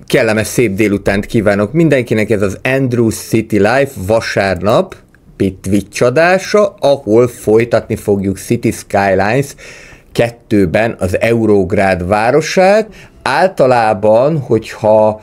Kellemes szép délutánt kívánok mindenkinek, ez az Andrews City Life vasárnap Twitch adása, ahol folytatni fogjuk City Skylines 2-ben az Eurográd városát. Általában, hogyha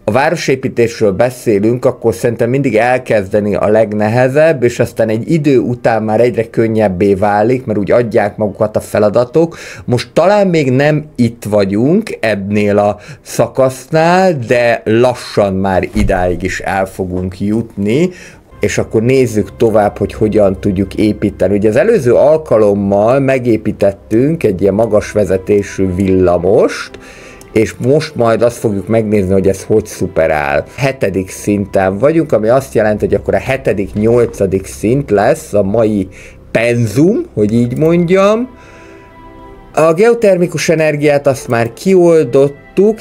a városépítésről beszélünk, akkor szerintem mindig elkezdeni a legnehezebb, és aztán egy idő után már egyre könnyebbé válik, mert úgy adják magukat a feladatok. Most talán még nem itt vagyunk ebnél a szakasznál, de lassan már idáig is el fogunk jutni, és akkor nézzük tovább, hogy hogyan tudjuk építeni. Ugye az előző alkalommal megépítettünk egy ilyen magas vezetésű villamost, és most majd azt fogjuk megnézni, hogy ez hogy szuperál. 7. szinten vagyunk, ami azt jelenti, hogy akkor a 7., 8. szint lesz a mai penzum, hogy így mondjam. A geotermikus energiát azt már kioldottuk,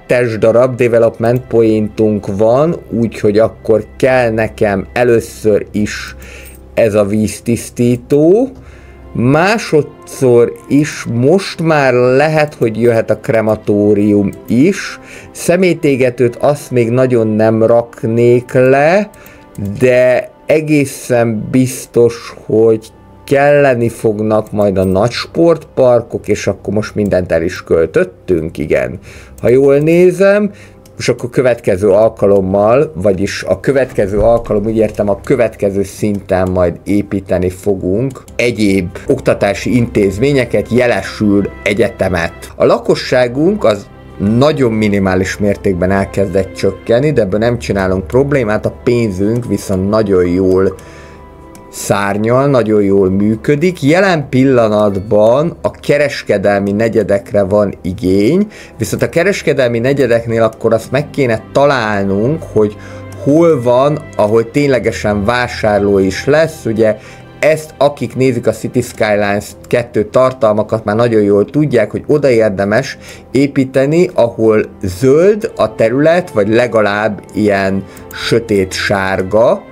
7 darab development pointunk van, úgyhogy akkor kell nekem először is ez a víztisztító. Másodszor is most már lehet, hogy jöhet a krematórium is. Személytégetőt azt még nagyon nem raknék le, de egészen biztos, hogy kelleni fognak majd a nagy sportparkok, és akkor most mindent el is költöttünk, igen. Ha jól nézem, és akkor következő alkalommal, vagyis a következő alkalom, úgy értem, a következő szinten majd építeni fogunk egyéb oktatási intézményeket, jelesül egyetemet. A lakosságunk az nagyon minimális mértékben elkezdett csökkenni, de ebből nem csinálunk problémát, a pénzünk viszont nagyon jól szárnyal, nagyon jól működik. Jelen pillanatban a kereskedelmi negyedekre van igény, viszont a kereskedelmi negyedeknél akkor azt meg kéne találnunk, hogy hol van, ahol ténylegesen vásárló is lesz. Ugye ezt, akik nézik a City Skylines 2 tartalmakat, már nagyon jól tudják, hogy oda érdemes építeni, ahol zöld a terület, vagy legalább ilyen sötét sárga,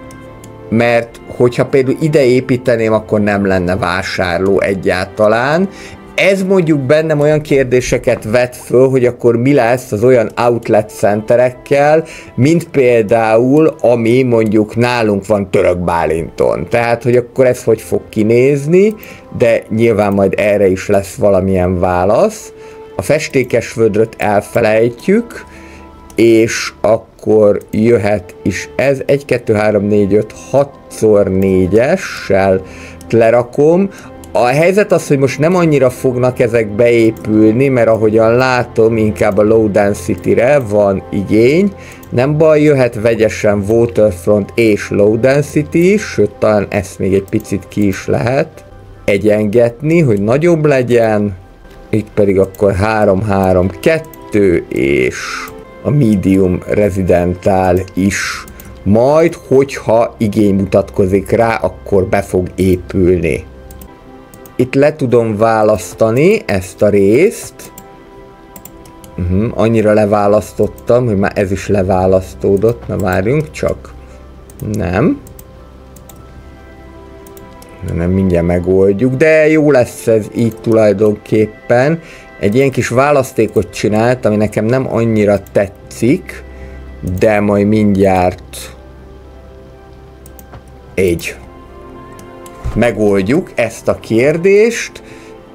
mert hogyha például ide építeném, akkor nem lenne vásárló egyáltalán. Ez mondjuk bennem olyan kérdéseket vet föl, hogy akkor mi lesz az olyan outlet centerekkel, mint például, ami mondjuk nálunk van Török Bálinton. Tehát, hogy akkor ez hogy fog kinézni, de nyilván majd erre is lesz valamilyen válasz. A festékes vödröt elfelejtjük, és akkor jöhet is ez, 1, 2, 3, 4, 5, 6x4-essel lerakom. A helyzet az, hogy most nem annyira fognak ezek beépülni, mert ahogyan látom, inkább a low density-re van igény. Nem baj, jöhet vegyesen waterfront és low density is, sőt, talán ezt még egy picit ki is lehet egyengetni, hogy nagyobb legyen. Itt pedig akkor 3, 3, 2 és a medium residentál is. Majd, hogyha igény mutatkozik rá, akkor be fog épülni. Itt le tudom választani ezt a részt. Annyira leválasztottam, hogy már ez is leválasztódott. Na várjunk csak. Nem, mindjárt megoldjuk, de jó lesz ez így tulajdonképpen. Egy ilyen kis választékot csinált, ami nekem nem annyira tetszik, de majd mindjárt így megoldjuk ezt a kérdést,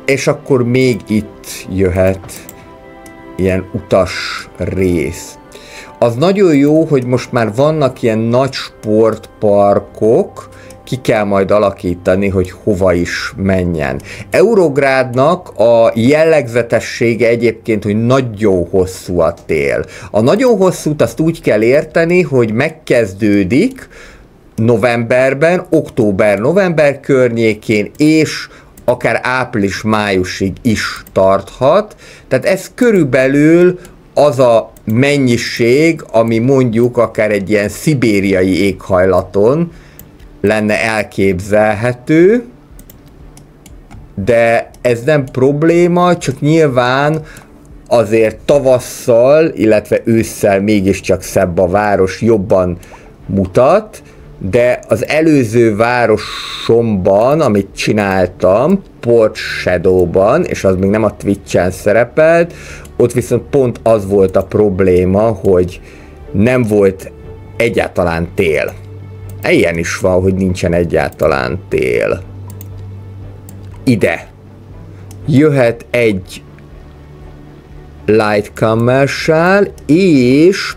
és akkor még itt jöhet ilyen utas rész. Az nagyon jó, hogy most már vannak ilyen nagy sportparkok, ki kell majd alakítani, hogy hova is menjen. Eurográdnak a jellegzetessége egyébként, hogy nagyon hosszú a tél. A nagyon hosszút azt úgy kell érteni, hogy megkezdődik novemberben, október-november környékén, és akár április-májusig is tarthat. Tehát ez körülbelül az a mennyiség, ami mondjuk akár egy ilyen szibériai éghajlaton lenne elképzelhető, de ez nem probléma, csak nyilván azért tavasszal, illetve ősszel mégiscsak szebb a város, jobban mutat, de az előző városomban, amit csináltam, Port Shadowban, és az még nem a Twitch-en szerepelt, ott viszont pont az volt a probléma, hogy nem volt egyáltalán tél. Ilyen is van, hogy nincsen egyáltalán tél. Ide jöhet egy light commercial, és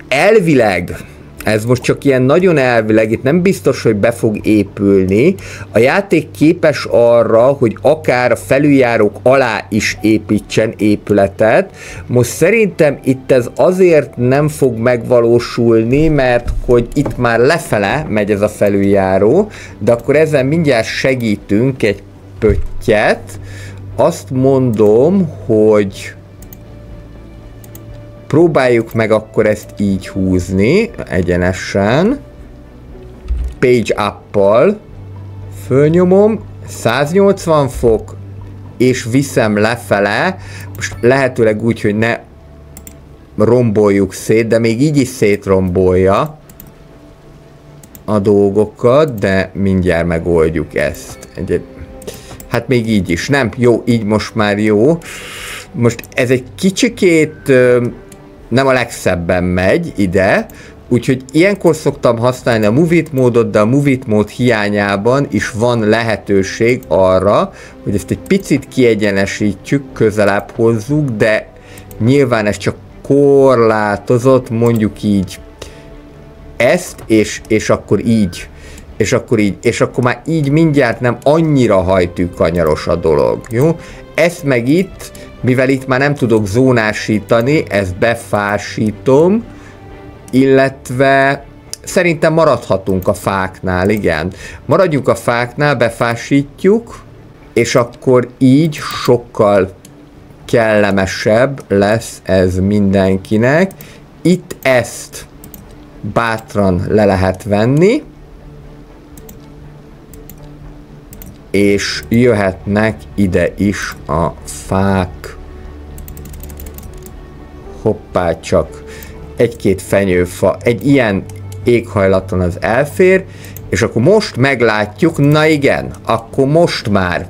elvileg, ez most csak ilyen nagyon elvileg, itt nem biztos, hogy be fog épülni. A játék képes arra, hogy akár a felüljárók alá is építsen épületet. Most szerintem itt ez azért nem fog megvalósulni, mert hogy itt már lefele megy ez a felüljáró, de akkor ezzel mindjárt segítünk egy pöttyet. Azt mondom, hogy próbáljuk meg akkor ezt így húzni, egyenesen. Page up-pal. Fölnyomom, 180 fok, és viszem lefele. Most lehetőleg úgy, hogy ne romboljuk szét, de még így is szétrombolja a dolgokat, de mindjárt megoldjuk ezt. Hát még így is, nem? Jó, így most már jó. Most ez egy kicsikét nem a legszebben megy ide, úgyhogy ilyenkor szoktam használni a Move It módot, de a Move It mód hiányában is van lehetőség arra, hogy ezt egy picit kiegyenesítjük, közelebb hozzuk, de nyilván ez csak korlátozott, mondjuk így ezt, és akkor így, és akkor már így mindjárt nem annyira hajtűkanyaros a dolog, jó? Ezt meg itt, mivel itt már nem tudok zónásítani, ezt befásítom, illetve szerintem maradhatunk a fáknál, igen. Maradjunk a fáknál, befásítjuk, és akkor így sokkal kellemesebb lesz ez mindenkinek. Itt ezt bátran le lehet venni, és jöhetnek ide is a fák. Hoppá, csak egy-két fenyőfa, egy ilyen éghajlaton az elfér, és akkor most meglátjuk, na igen, akkor most már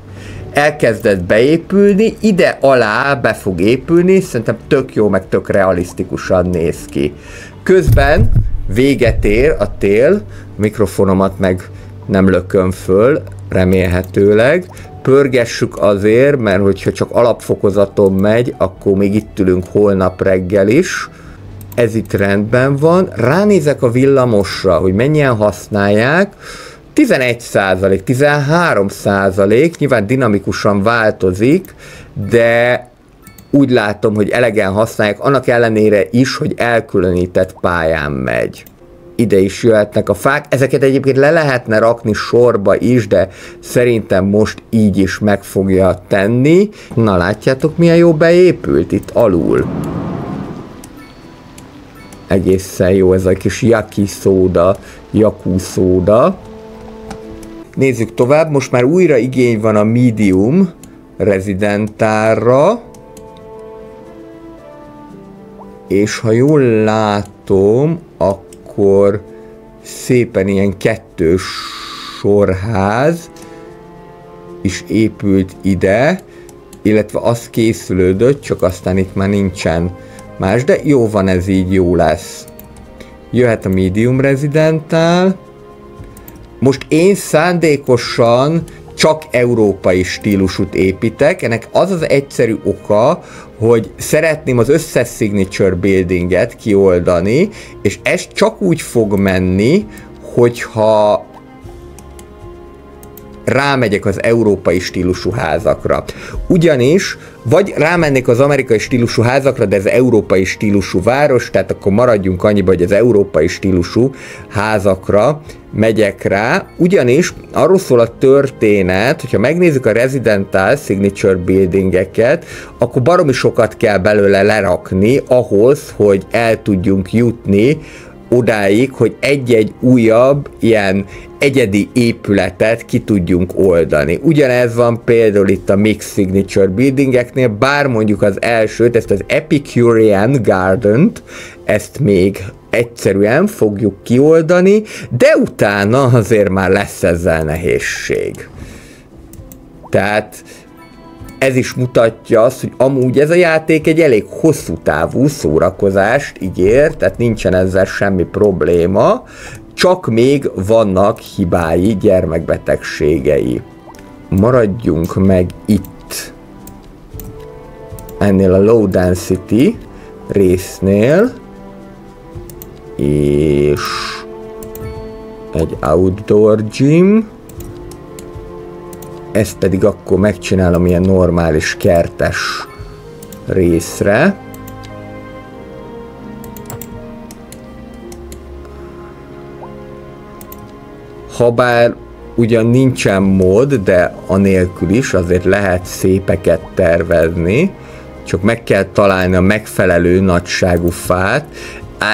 elkezdett beépülni, ide alá be fog épülni, szerintem tök jó, meg tök realisztikusan néz ki. Közben véget ér a tél, mikrofonomat meg nem lököm föl, remélhetőleg. Pörgessük azért, mert hogyha csak alapfokozaton megy, akkor még itt ülünk holnap reggel is. Ez itt rendben van. Ránézek a villamosra, hogy mennyien használják. 11%, 13%, nyilván dinamikusan változik, de úgy látom, hogy elegen használják, annak ellenére is, hogy elkülönített pályán megy. Ide is jöhetnek a fák, ezeket egyébként le lehetne rakni sorba is, de szerintem most így is meg fogja tenni. Na látjátok, milyen jó beépült itt alul. Egészen jó ez a kis yaki szóda, jakú szóda. Nézzük tovább, most már újra igény van a medium rezidentárra. És ha jól látom, akkor szépen ilyen kettős sorház is épült ide, illetve az készülődött, csak aztán itt már nincsen más, de jó van, ez így jó lesz. Jöhet a medium rezidentál. Most én szándékosan csak európai stílusút építek, ennek az az egyszerű oka, hogy szeretném az összes signature buildinget kioldani, és ez csak úgy fog menni, hogyha rámegyek az európai stílusú házakra. Ugyanis, vagy rámennék az amerikai stílusú házakra, de ez európai stílusú város, tehát akkor maradjunk annyiba, hogy az európai stílusú házakra megyek rá, ugyanis arról szól a történet, hogyha megnézzük a residential signature buildingeket, akkor baromi sokat kell belőle lerakni ahhoz, hogy el tudjunk jutni odáig, hogy egy-egy újabb ilyen egyedi épületet ki tudjunk oldani. Ugyanez van például itt a Mix Signature Buildingeknél, bár mondjuk az elsőt, ezt az Epicurean Garden-t, ezt még egyszerűen fogjuk kioldani, de utána azért már lesz ezzel nehézség. Tehát ez is mutatja azt, hogy amúgy ez a játék egy elég hosszú távú szórakozást ígér, tehát nincsen ezzel semmi probléma, csak még vannak hibái, gyermekbetegségei. Maradjunk meg itt, ennél a low density résznél, és egy outdoor gym, ezt pedig akkor megcsinálom ilyen normális kertes részre. Habár ugyan nincsen mód, de anélkül is azért lehet szépeket tervezni, csak meg kell találni a megfelelő nagyságú fát.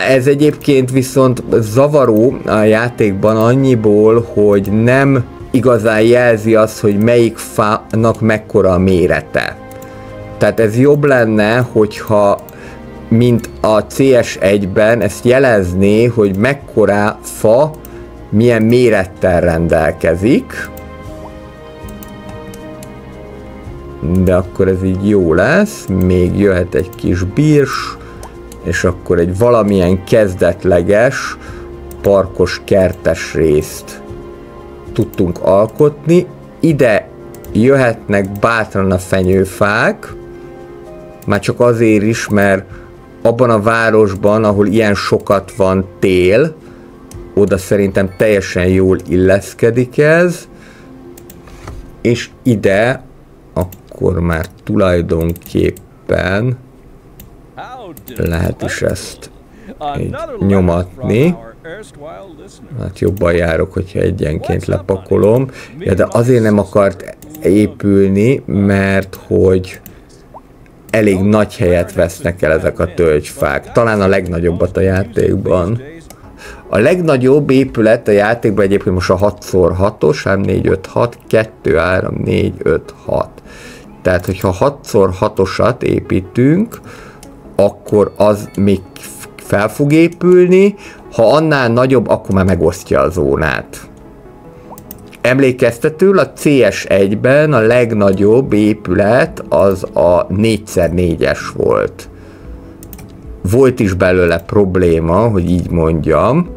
Ez egyébként viszont zavaró a játékban annyiból, hogy nem igazán jelzi azt, hogy melyik fának mekkora a mérete. Tehát ez jobb lenne, hogyha mint a CS1-ben ezt jelezné, hogy mekkora fa milyen mérettel rendelkezik. De akkor ez így jó lesz, még jöhet egy kis birs, és akkor egy valamilyen kezdetleges, parkos, kertes részt tudtunk alkotni. Ide jöhetnek bátran a fenyőfák, már csak azért is, mert abban a városban, ahol ilyen sokat van tél, oda szerintem teljesen jól illeszkedik ez, és ide akkor már tulajdonképpen lehet is ezt nyomatni. Hát jobban járok, hogyha egyenként lepakolom. Ja, de azért nem akart épülni, mert hogy elég nagy helyet vesznek el ezek a tölgyfák. Talán a legnagyobbat a játékban. A legnagyobb épület a játékban egyébként most a 6x6-os, 3, 4, 5, 6, 2, 3, 4, 5, 6. Tehát, hogyha 6x6-osat építünk, akkor az még fel fog épülni, ha annál nagyobb, akkor már megosztja a zónát. Emlékeztetőül a CS1-ben a legnagyobb épület az a 4x4-es volt. Volt is belőle probléma, hogy így mondjam.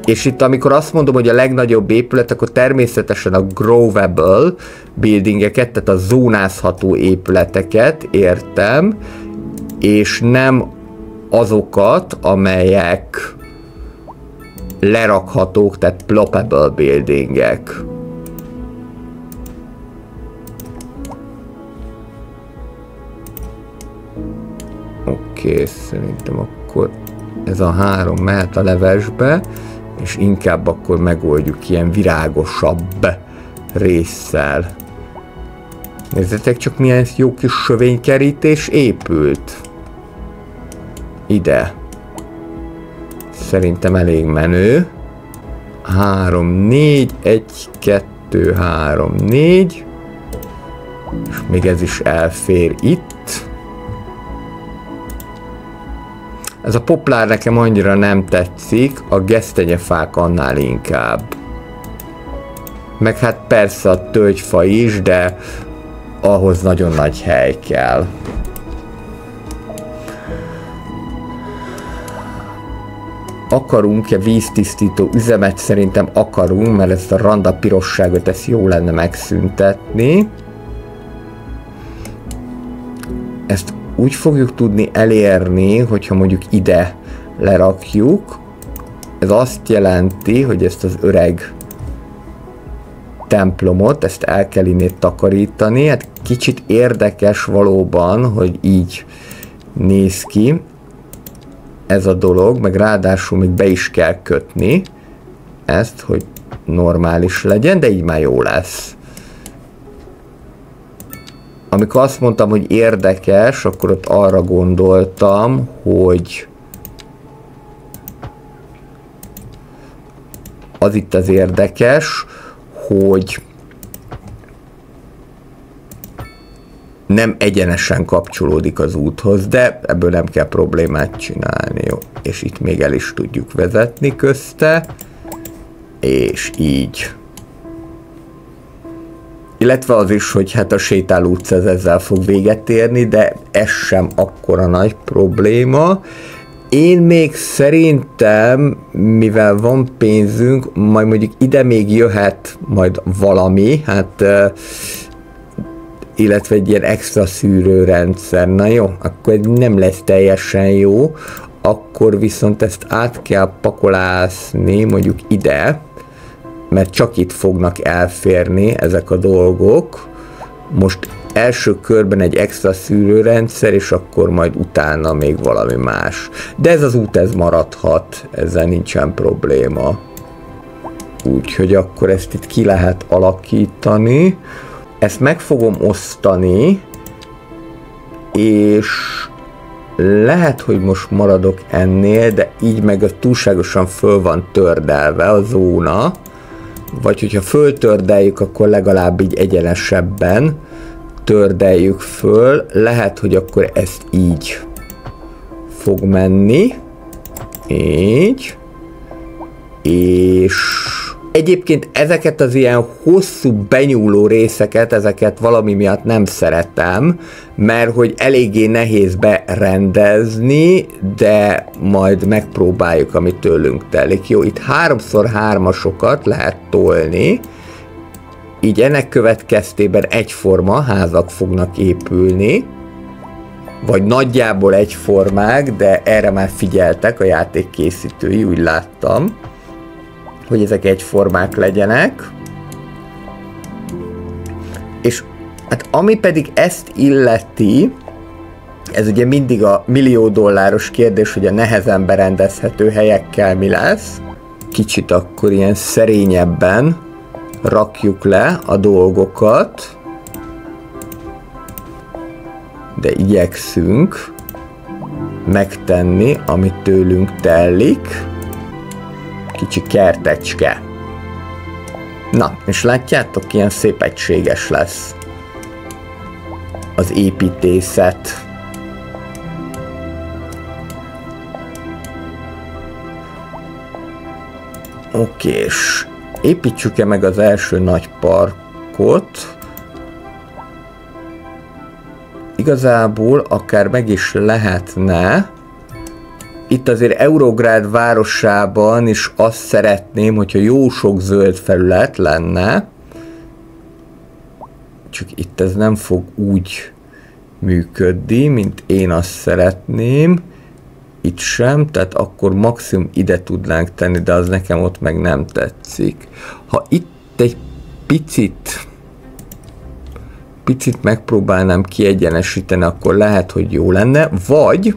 És itt amikor azt mondom, hogy a legnagyobb épület, akkor természetesen a growable buildingeket, tehát a zónázható épületeket értem, és nem azokat, amelyek lerakhatók, tehát ploppable buildingek. Oké, szerintem akkor ez a 3 mehet a levesbe, és inkább akkor megoldjuk ilyen virágosabb résszel. Nézzetek csak, milyen jó kis sövénykerítés épült. Ide. Szerintem elég menő. 3, 4, 1, 2, 3, 4. És még ez is elfér itt. Ez a poplár nekem annyira nem tetszik, a gesztenyefák annál inkább. Meg hát persze a tölgyfa is, de ahhoz nagyon nagy hely kell. Akarunk-e víztisztító üzemet? Szerintem akarunk, mert ezt a randa pirosságot ezt jó lenne megszüntetni. Ezt úgy fogjuk tudni elérni, hogyha mondjuk ide lerakjuk. Ez azt jelenti, hogy ezt az öreg templomot, ezt el kell innét takarítani. Hát kicsit érdekes valóban, hogy így néz ki ez a dolog, meg ráadásul még be is kell kötni ezt, hogy normális legyen, de így már jó lesz. Amikor azt mondtam, hogy érdekes, akkor ott arra gondoltam, hogy az itt az érdekes, hogy nem egyenesen kapcsolódik az úthoz, de ebből nem kell problémát csinálni, jó. És itt még el is tudjuk vezetni közte, és így. Illetve az is, hogy hát a sétáló utca ezzel fog véget érni, de ez sem akkora nagy probléma. Én még szerintem, mivel van pénzünk, majd mondjuk ide még jöhet majd valami, hát illetve egy ilyen extra szűrőrendszer. Na jó, akkor nem lesz teljesen jó, akkor viszont ezt át kell pakolászni mondjuk ide, mert csak itt fognak elférni ezek a dolgok. Most első körben egy extra szűrőrendszer, és akkor majd utána még valami más. De ez az út, ez maradhat, ezzel nincsen probléma. Úgyhogy akkor ezt itt ki lehet alakítani. Ezt meg fogom osztani, és lehet, hogy most maradok ennél, de így meg túlságosan föl van tördelve a zóna. Vagy hogyha föltördeljük, akkor legalább így egyenesebben tördeljük föl. Lehet, hogy akkor ezt így fog menni. Így. És egyébként ezeket az ilyen hosszú benyúló részeket, ezeket valami miatt nem szeretem, mert hogy eléggé nehéz berendezni, de majd megpróbáljuk, amit tőlünk telik. Jó, itt 3x3-asokat lehet tolni, így ennek következtében egyforma házak fognak épülni, vagy nagyjából egyformák, de erre már figyeltek a játékkészítői, úgy láttam, hogy ezek egyformák legyenek. És hát ami pedig ezt illeti, ez ugye mindig a millió dolláros kérdés, hogy a nehezen berendezhető helyekkel mi lesz. Kicsit akkor ilyen szerényebben rakjuk le a dolgokat, de igyekszünk megtenni, amit tőlünk telik. Kicsi kertecske. Na, és látjátok, ilyen szép egységes lesz az építészet. Oké, és építsük-e meg az első nagy parkot? Igazából akár meg is lehetne. Itt azért Eurográd városában is azt szeretném, hogyha jó sok zöld felület lenne. Csak itt ez nem fog úgy működni, mint én azt szeretném. Itt sem, tehát akkor maximum ide tudnánk tenni, de az nekem ott meg nem tetszik. Ha itt egy picit megpróbálnám kiegyenesíteni, akkor lehet, hogy jó lenne, vagy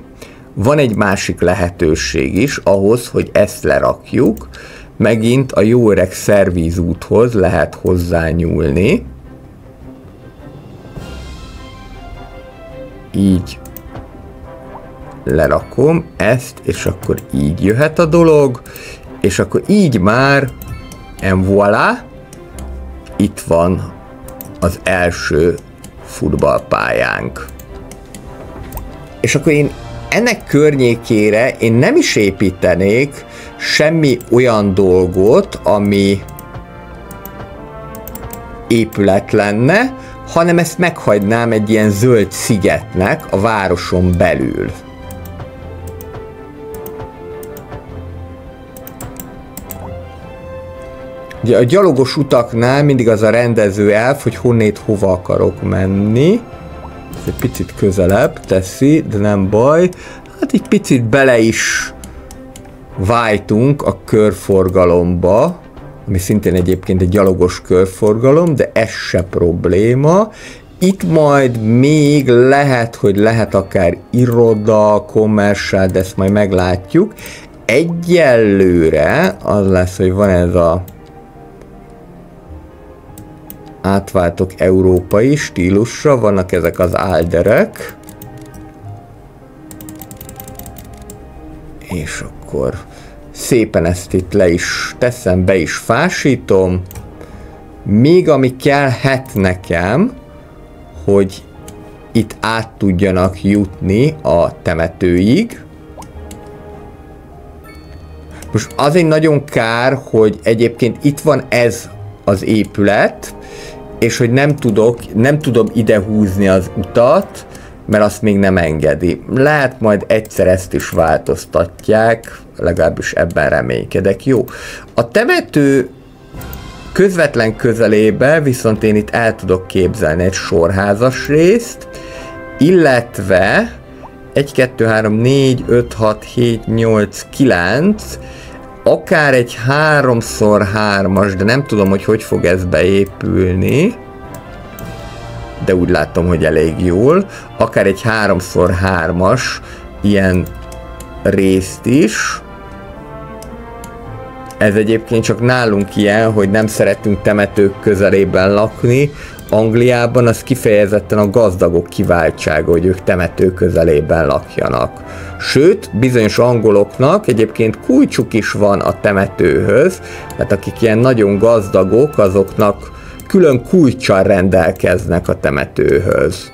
van egy másik lehetőség is ahhoz, hogy ezt lerakjuk. Megint a jó öreg szervízúthoz lehet hozzányúlni. Így lerakom ezt, és akkor így jöhet a dolog, és akkor így már en voilà, itt van az első futballpályánk. És akkor én ennek környékére én nem is építenék semmi olyan dolgot, ami épület lenne, hanem ezt meghagynám egy ilyen zöld szigetnek a városon belül. Ugye a gyalogos utaknál mindig az a rendező elv, hogy honnét hova akarok menni. Ez egy picit közelebb teszi, de nem baj. Hát egy picit bele is váltunk a körforgalomba, ami szintén egyébként egy gyalogos körforgalom, de ez se probléma. Itt majd még lehet, hogy lehet akár iroda, commercial, de ezt majd meglátjuk. Egyelőre az lesz, hogy van ez a átváltok európai stílusra, vannak ezek az álderek. És akkor szépen ezt itt le is teszem, be is fásítom. Még ami kellhet nekem, hogy itt át tudjanak jutni a temetőig. Most az egy nagyon kár, hogy egyébként itt van ez az épület, és hogy nem tudom ide húzni az utat, mert azt még nem engedi. Lehet majd egyszer ezt is változtatják, legalábbis ebben reménykedek. Jó. A temető közvetlen közelébe viszont én itt el tudok képzelni egy sorházas részt, illetve 1, 2, 3, 4, 5, 6, 7, 8, 9, akár egy 3x3-as, de nem tudom, hogy fog ez beépülni, de úgy látom, hogy elég jól, akár egy 3x3-as ilyen részt is. Ez egyébként csak nálunk ilyen, hogy nem szeretünk temetők közelében lakni. Angliában az kifejezetten a gazdagok kiváltsága, hogy ők temető közelében lakjanak. Sőt, bizonyos angoloknak egyébként kulcsuk is van a temetőhöz, tehát akik ilyen nagyon gazdagok, azoknak külön kulccsal rendelkeznek a temetőhöz.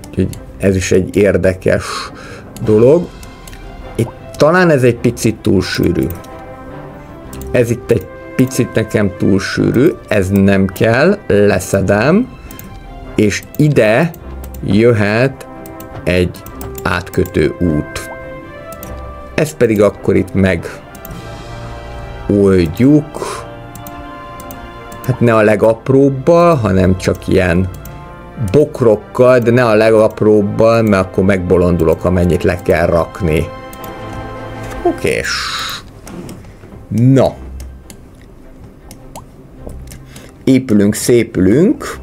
Úgyhogy ez is egy érdekes dolog. Itt talán ez egy picit túl sűrű. Ez itt egy picit nekem túl sűrű, ez nem kell, leszedem, és ide jöhet egy átkötő út. Ezt pedig akkor itt megoldjuk. Hát ne a legapróbbal, hanem csak ilyen bokrokkal, de ne a legapróbbal, mert akkor megbolondulok, amennyit le kell rakni. Okés. Na. Épülünk, szépülünk.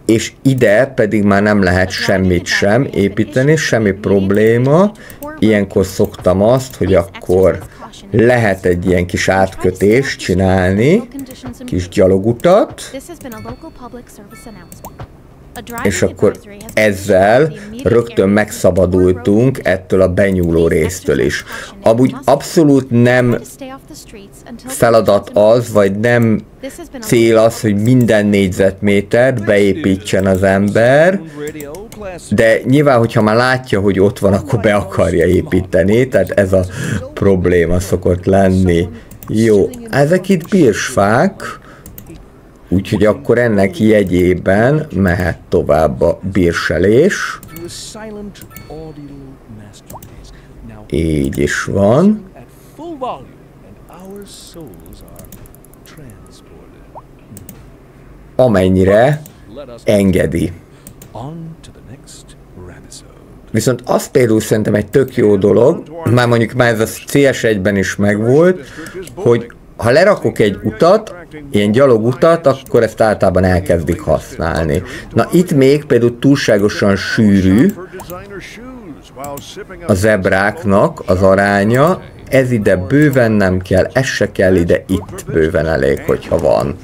És ide pedig már nem lehet semmit sem építeni, semmi probléma. Ilyenkor szoktam azt, hogy akkor lehet egy ilyen kis átkötést csinálni, kis gyalogutat, és akkor ezzel rögtön megszabadultunk ettől a benyúló résztől is. Amúgy abszolút nem feladat az, vagy nem cél az, hogy minden négyzetmétert beépítsen az ember, de nyilván, hogyha már látja, hogy ott van, akkor be akarja építeni, tehát ez a probléma szokott lenni. Jó, ezek itt birsfák, úgyhogy akkor ennek jegyében mehet tovább a birselés. Így is van. Amennyire engedi. Viszont az például szerintem egy tök jó dolog, már mondjuk már ez a CS1-ben is megvolt, hogy ha lerakok egy utat, ilyen gyalogutat, akkor ezt általában elkezdik használni. Na itt még például túlságosan sűrű a zebráknak az aránya, ez ide bőven nem kell, ez se kell ide, itt bőven elég, hogyha van.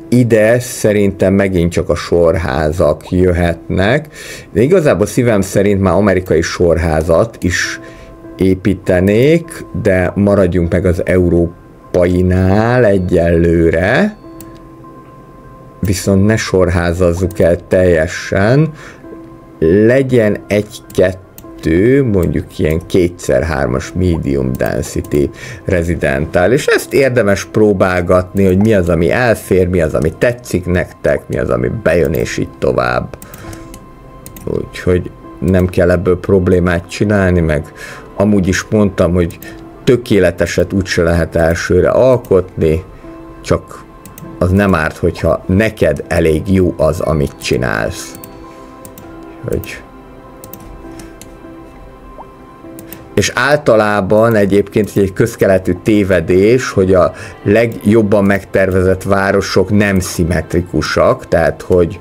Ide szerintem megint csak a sorházak jöhetnek, de igazából szívem szerint már amerikai sorházat is építenék, de maradjunk meg az európainál egyelőre, viszont ne sorházazzuk el teljesen, legyen egy-kettő, mondjuk ilyen 2x3-as medium density residentál, és ezt érdemes próbálgatni, hogy mi az, ami elfér, mi az, ami tetszik nektek, mi az, ami bejön, és így tovább. Úgyhogy nem kell ebből problémát csinálni, meg amúgy is mondtam, hogy tökéleteset úgyse lehet elsőre alkotni, csak az nem árt, hogyha neked elég jó az, amit csinálsz. És általában egyébként egy közkeletű tévedés, hogy a legjobban megtervezett városok nem szimmetrikusak, tehát hogy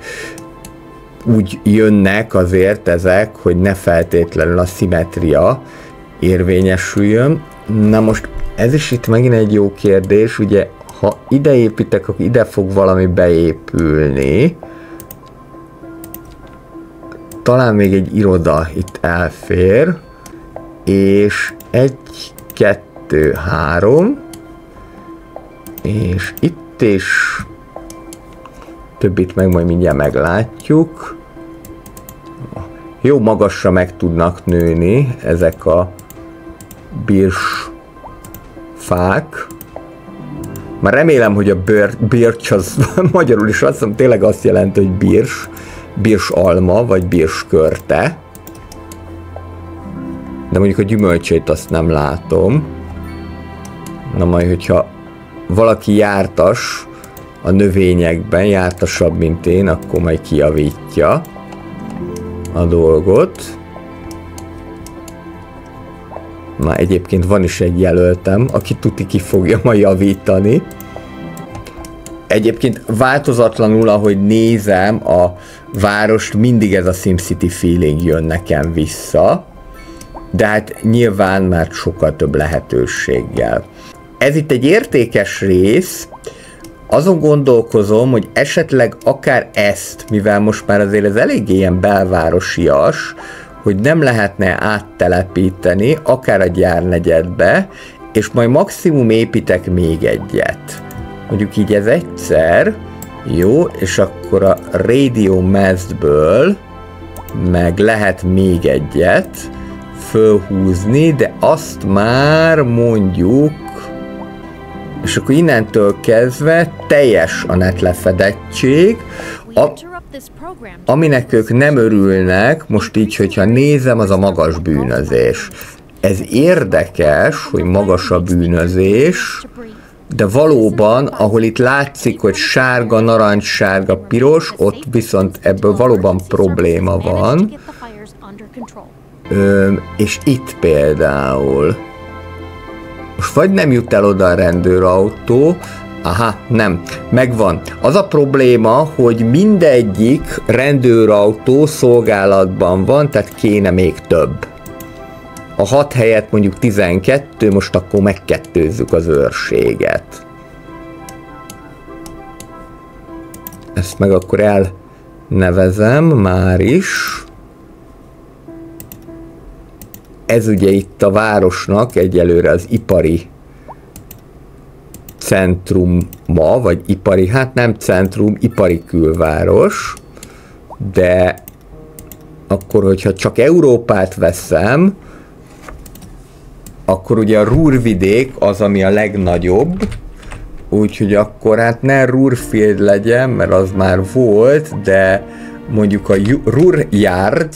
úgy jönnek azért ezek, hogy ne feltétlenül a szimmetria érvényesüljön. Na most ez is itt megint egy jó kérdés, ugye ha ide építek, akkor ide fog valami beépülni. Talán még egy iroda itt elfér, és 1, 2, 3, és itt és többit meg majd mindjárt meglátjuk. Jó magasra meg tudnak nőni ezek a birs fák. Már remélem, hogy a birch az magyarul is azt hiszem tényleg azt jelenti, hogy birs alma, vagy birs körte. De mondjuk a gyümölcsét azt nem látom. Na majd, hogyha valaki jártas a növényekben, jártasabb, mint én, akkor majd kijavítja a dolgot. Na, egyébként van is egy jelöltem, aki tuti ki fogja majd javítani. Egyébként változatlanul, ahogy nézem a várost, mindig ez a SimCity feeling jön nekem vissza. De hát nyilván már sokkal több lehetőséggel. Ez itt egy értékes rész. Azon gondolkozom, hogy esetleg akár ezt, mivel most már azért ez eléggé ilyen belvárosias, hogy nem lehetne áttelepíteni, akár a gyárnegyedbe, és majd maximum építek még egyet. Mondjuk így ez egyszer, jó, és akkor a Radio Mastből meg lehet még egyet fölhúzni, de azt már mondjuk, és akkor innentől kezdve teljes a netlefedettség, aminek ők nem örülnek, most így, hogyha nézem, az a magas bűnözés. Ez érdekes, hogy magas a bűnözés, de valóban, ahol itt látszik, hogy sárga, narancssárga, piros, ott viszont ebből valóban probléma van. És itt például most vagy nem jut el oda a rendőrautó, aha, nem, megvan. Az a probléma, hogy mindegyik rendőrautó szolgálatban van, tehát kéne még több. A 6 helyett mondjuk 12, most akkor megkettőzzük az őrséget. Ezt meg akkor elnevezem már is. Ez ugye itt a városnak egyelőre az ipari centruma, vagy ipari, hát nem centrum, ipari külváros, de akkor, hogyha csak Európát veszem, akkor ugye a Ruhrvidék az, ami a legnagyobb, úgyhogy akkor hát ne Ruhrfield legyen, mert az már volt, de mondjuk a Ruhrjard,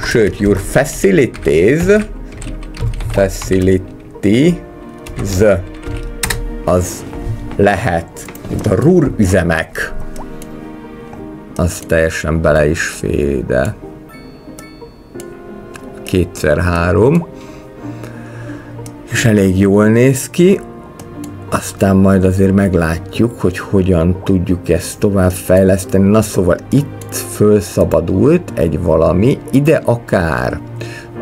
sőt, your facilities, az lehet, mint a Ruhr üzemek, az teljesen bele is fér ide. 2x3, és elég jól néz ki, aztán majd azért meglátjuk, hogy hogyan tudjuk ezt tovább fejleszteni. Na szóval itt fölszabadult egy valami, ide akár,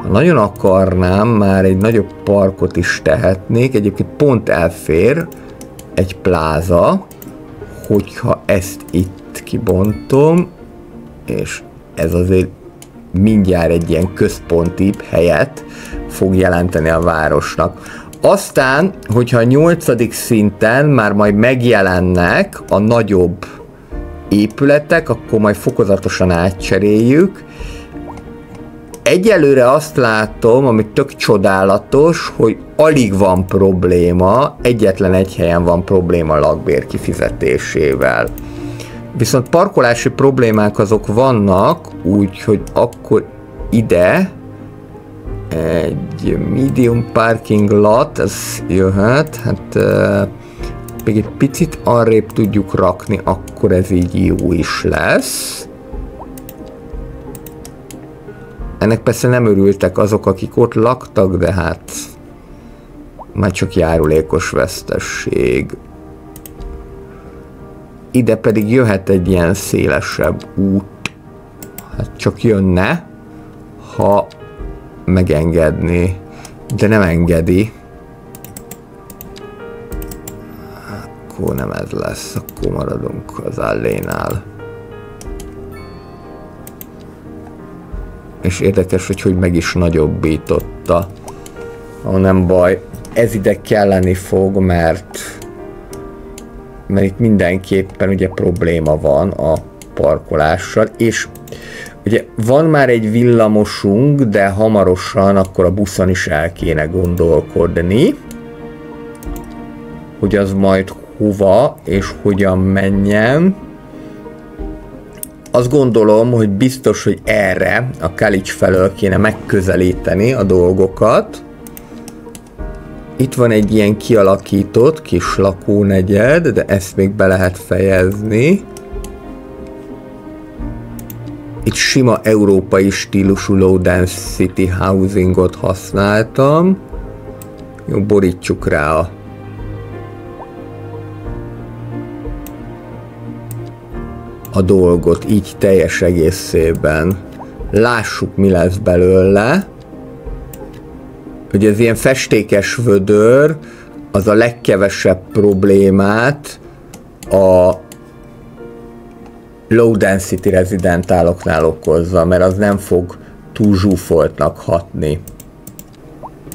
ha nagyon akarnám, már egy nagyobb parkot is tehetnék, egyébként pont elfér egy pláza, hogyha ezt itt kibontom, és ez azért mindjárt egy ilyen központibb helyet fog jelenteni a városnak. Aztán, hogyha a 8. szinten már majd megjelennek a nagyobb épületek, akkor majd fokozatosan átcseréljük. Egyelőre azt látom, ami tök csodálatos, hogy alig van probléma, egyetlen egy helyen van probléma a lakbér kifizetésével. Viszont parkolási problémák azok vannak, úgyhogy akkor ide egy medium parking lot, ez jöhet, hát még egy picit arrébb tudjuk rakni, akkor ez így jó is lesz. Ennek persze nem örültek azok, akik ott laktak, de hát már csak járulékos vesztesség. Ide pedig jöhet egy ilyen szélesebb út. Hát csak jönne, ha megengedni, de nem engedi. Akkor nem ez lesz, akkor maradunk az allénál. És érdekes, hogy meg is nagyobbította. Nem baj, ez ide kelleni fog, mert mert itt mindenképpen ugye probléma van a parkolással, és ugye van már egy villamosunk, de hamarosan akkor a buszon is el kéne gondolkodni, hogy az majd hova és hogyan menjen. Azt gondolom, hogy biztos, hogy erre a Kalics felől kéne megközelíteni a dolgokat. Itt van egy ilyen kialakított kis lakónegyed, de ezt még be lehet fejezni. Itt sima európai stílusú low density housingot használtam. Jó, borítsuk rá a dolgot így teljes egészében. Lássuk, mi lesz belőle. Ugye ez ilyen festékes vödör, az a legkevesebb problémát a low density rezidentáloknál okozza, mert az nem fog túl zsúfoltnak hatni.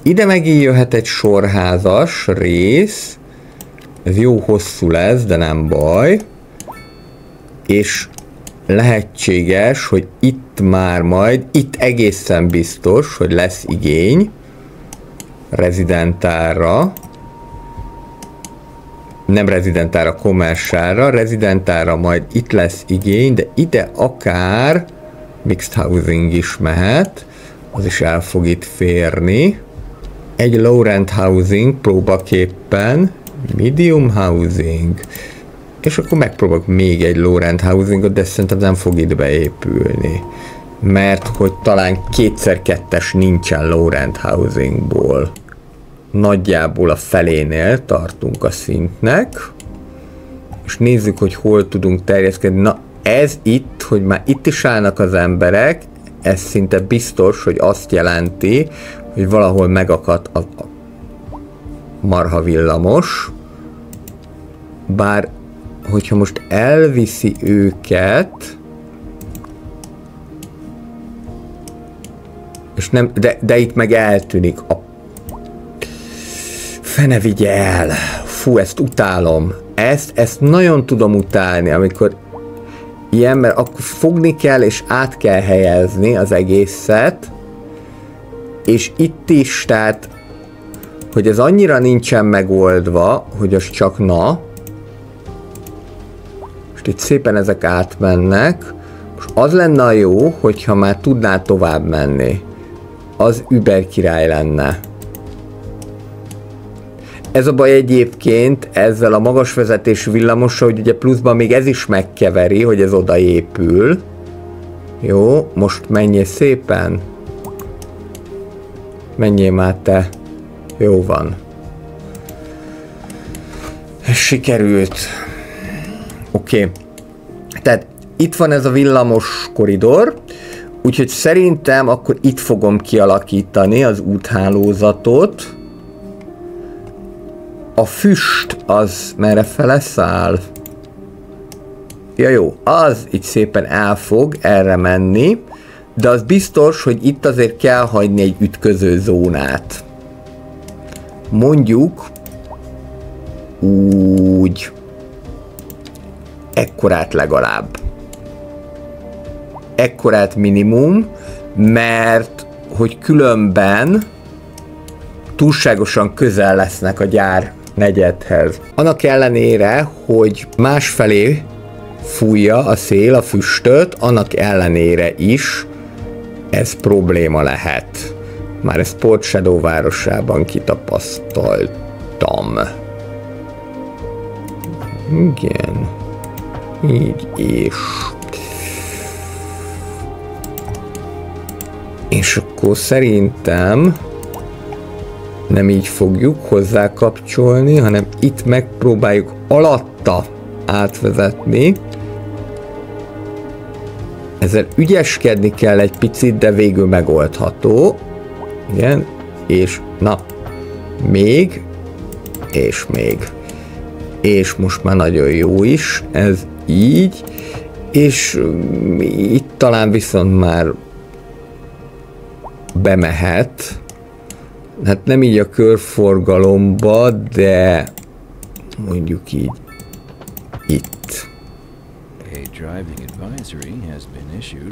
Ide megint jöhet egy sorházas rész, ez jó hosszú lesz, de nem baj, és lehetséges, hogy itt már majd, itt egészen biztos, hogy lesz igény rezidentára, nem rezidentára, kommersára, rezidentára majd itt lesz igény, de ide akár mixed housing is mehet, az is el fog itt férni. Egy low rent housing próbaképpen, medium housing, és akkor megpróbálok még egy low rent housingot, de szerintem nem fog itt beépülni, mert hogy talán 2x2-es nincsen low rent housingból. Nagyjából a felénél tartunk a szintnek, és nézzük, hogy hol tudunk terjeszkedni. Na, ez itt, hogy már itt is állnak az emberek, ez szinte biztos, hogy azt jelenti, hogy valahol megakadt a marha villamos, bár hogyha most elviszi őket, és nem, de itt meg eltűnik a fene vigye el. Fú, ezt utálom. Ezt nagyon tudom utálni, amikor ilyen, mert akkor fogni kell, és át kell helyezni az egészet, és itt is, tehát, hogy ez annyira nincsen megoldva, hogy az csak na. Most itt szépen ezek átmennek. Most az lenne a jó, hogyha már tudná tovább menni. Az über király lenne. Ez a baj egyébként ezzel a magas vezetésű villamossal, hogy ugye pluszban még ez is megkeveri, hogy ez odaépül. Jó, most menjél szépen. Menjél már te. Jó van. Ez sikerült. Oké. Tehát itt van ez a villamos koridor, úgyhogy szerintem akkor itt fogom kialakítani az úthálózatot. A füst az merre fele száll? Ja jó, az itt szépen el fog erre menni, de az biztos, hogy itt azért kell hagyni egy ütköző zónát. Mondjuk úgy ekkorát legalább. Ekkorát minimum, mert hogy különben túlságosan közel lesznek a gyár negyedhez. Annak ellenére, hogy másfelé fújja a szél a füstöt, annak ellenére is ez probléma lehet. Már ezt Port Shadow városában kitapasztaltam. Igen. Így is. És akkor szerintem nem így fogjuk hozzá kapcsolni, hanem itt megpróbáljuk alatta átvezetni. Ezzel ügyeskedni kell egy picit, de végül megoldható. Igen, és na, még, és még. És most már nagyon jó is, ez így, és itt talán viszont már bemehet. Hát nem így a körforgalomba, de mondjuk így itt.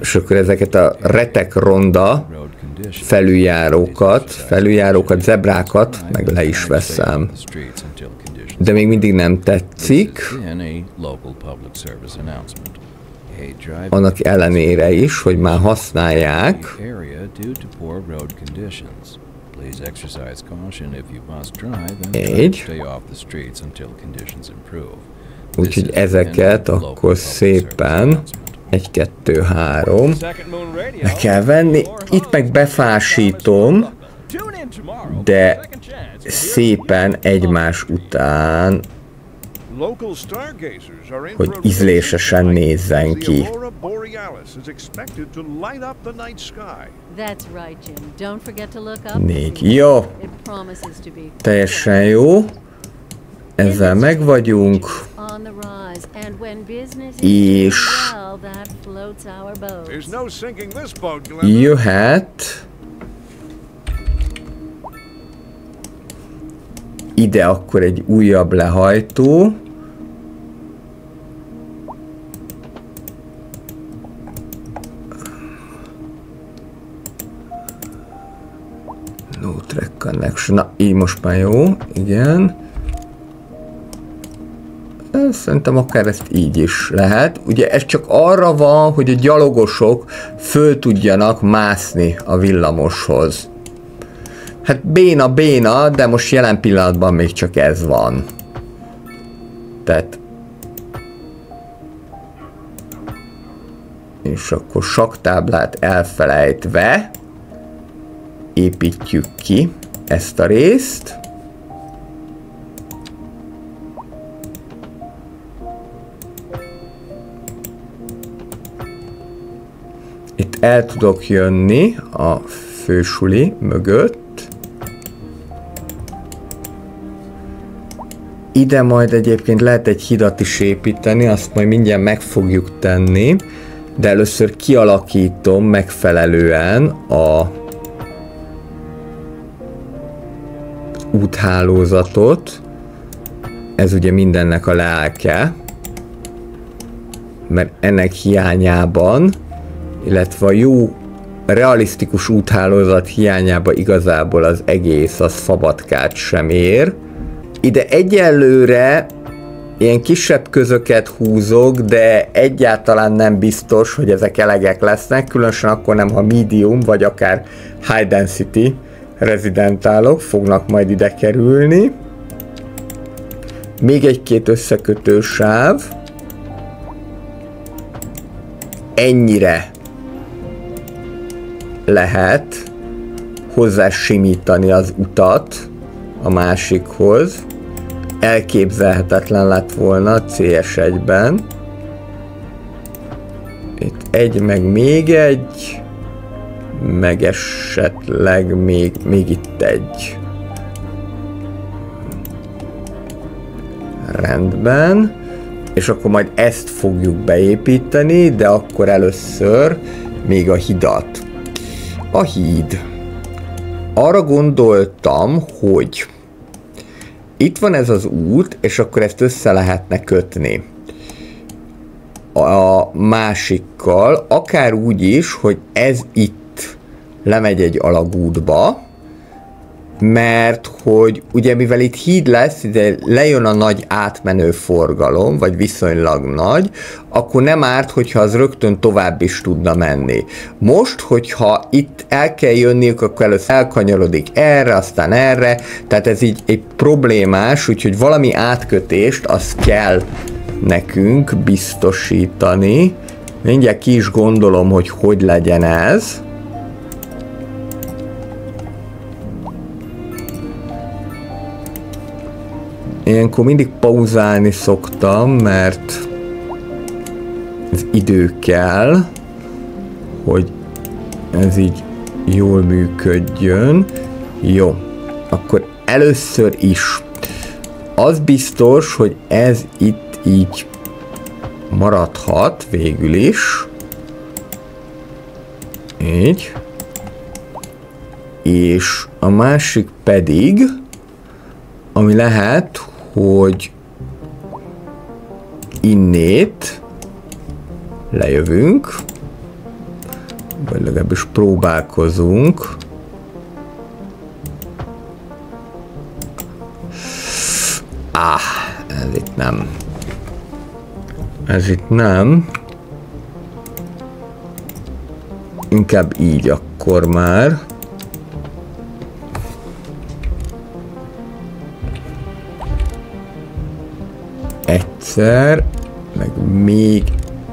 És akkor ezeket a retek ronda felüljárókat, zebrákat meg le is veszem. De még mindig nem tetszik. Annak ellenére is, hogy már használják. Így. Úgyhogy ezeket akkor szépen 1, 2, 3 le kell venni. Itt meg befásítom, de szépen egymás után, hogy ízlésesen nézzen ki. 4. Jó. Teljesen jó. Ezzel megvagyunk. És jöhet ide akkor egy újabb lehajtó. No track connection. Na, így most már jó. Igen. Szerintem akár ezt így is lehet. Ugye ez csak arra van, hogy a gyalogosok föl tudjanak mászni a villamoshoz. Hát béna, de most jelen pillanatban még csak ez van. Tehát... És akkor saktáblát elfelejtve építjük ki ezt a részt. Itt el tudok jönni a fősuli mögött. Ide majd egyébként lehet egy hidat is építeni, azt majd mindjárt meg fogjuk tenni, de először kialakítom megfelelően a úthálózatot. Ez ugye mindennek a lelke, mert ennek hiányában, illetve a jó, realisztikus úthálózat hiányában igazából az egész az fabatkát sem ér. Ide egyelőre ilyen kisebb közöket húzok, de egyáltalán nem biztos, hogy ezek elegek lesznek, különösen akkor nem, ha medium, vagy akár high density rezidentálok fognak majd ide kerülni. Még egy-két összekötő sáv. Ennyire lehet hozzá simítani az utat a másikhoz. Elképzelhetetlen lett volna CS1-ben. Itt egy, meg még egy, meg esetleg még itt egy. Rendben. És akkor majd ezt fogjuk beépíteni, de akkor először még a hidat. A híd. Arra gondoltam, hogy itt van ez az út, és akkor ezt össze lehetne kötni a másikkal, akár úgy is, hogy ez itt lemegy egy alagútba, mert hogy ugye mivel itt híd lesz, ide lejön a nagy átmenő forgalom, vagy viszonylag nagy, akkor nem árt, hogyha az rögtön tovább is tudna menni. Most, hogyha itt el kell jönniük, akkor először elkanyarodik erre, aztán erre, tehát ez így egy problémás, úgyhogy valami átkötést azt kell nekünk biztosítani. Mindjárt ki is gondolom, hogy legyen ez. Ilyenkor mindig pauzálni szoktam, mert ez idő kell, hogy ez így jól működjön. Jó, akkor először is az biztos, hogy ez itt így maradhat végül is. Így. És a másik pedig, ami lehet, hogy innét lejövünk, vagy legalábbis próbálkozunk. Ez itt nem. Ez itt nem. Inkább így akkor már. Egyszer, meg még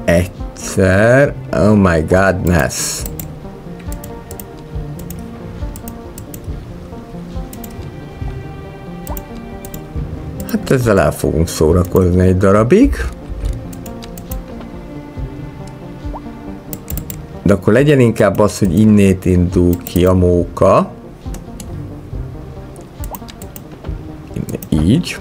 egyszer. Oh my godness. Hát ezzel el fogunk szórakozni egy darabig. De akkor legyen inkább az, hogy innét indul ki a móka. Így.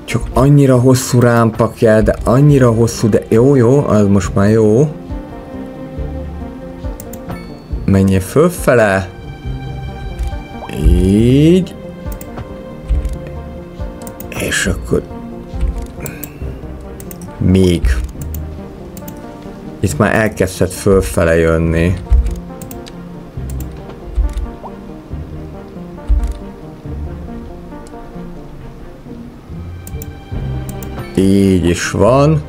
Csak annyira hosszú rámpa kell, de annyira hosszú, de jó, az most már jó. Menjél fölfele. Így. És akkor... Még. Itt már elkezdett fölfele jönni. Így is van.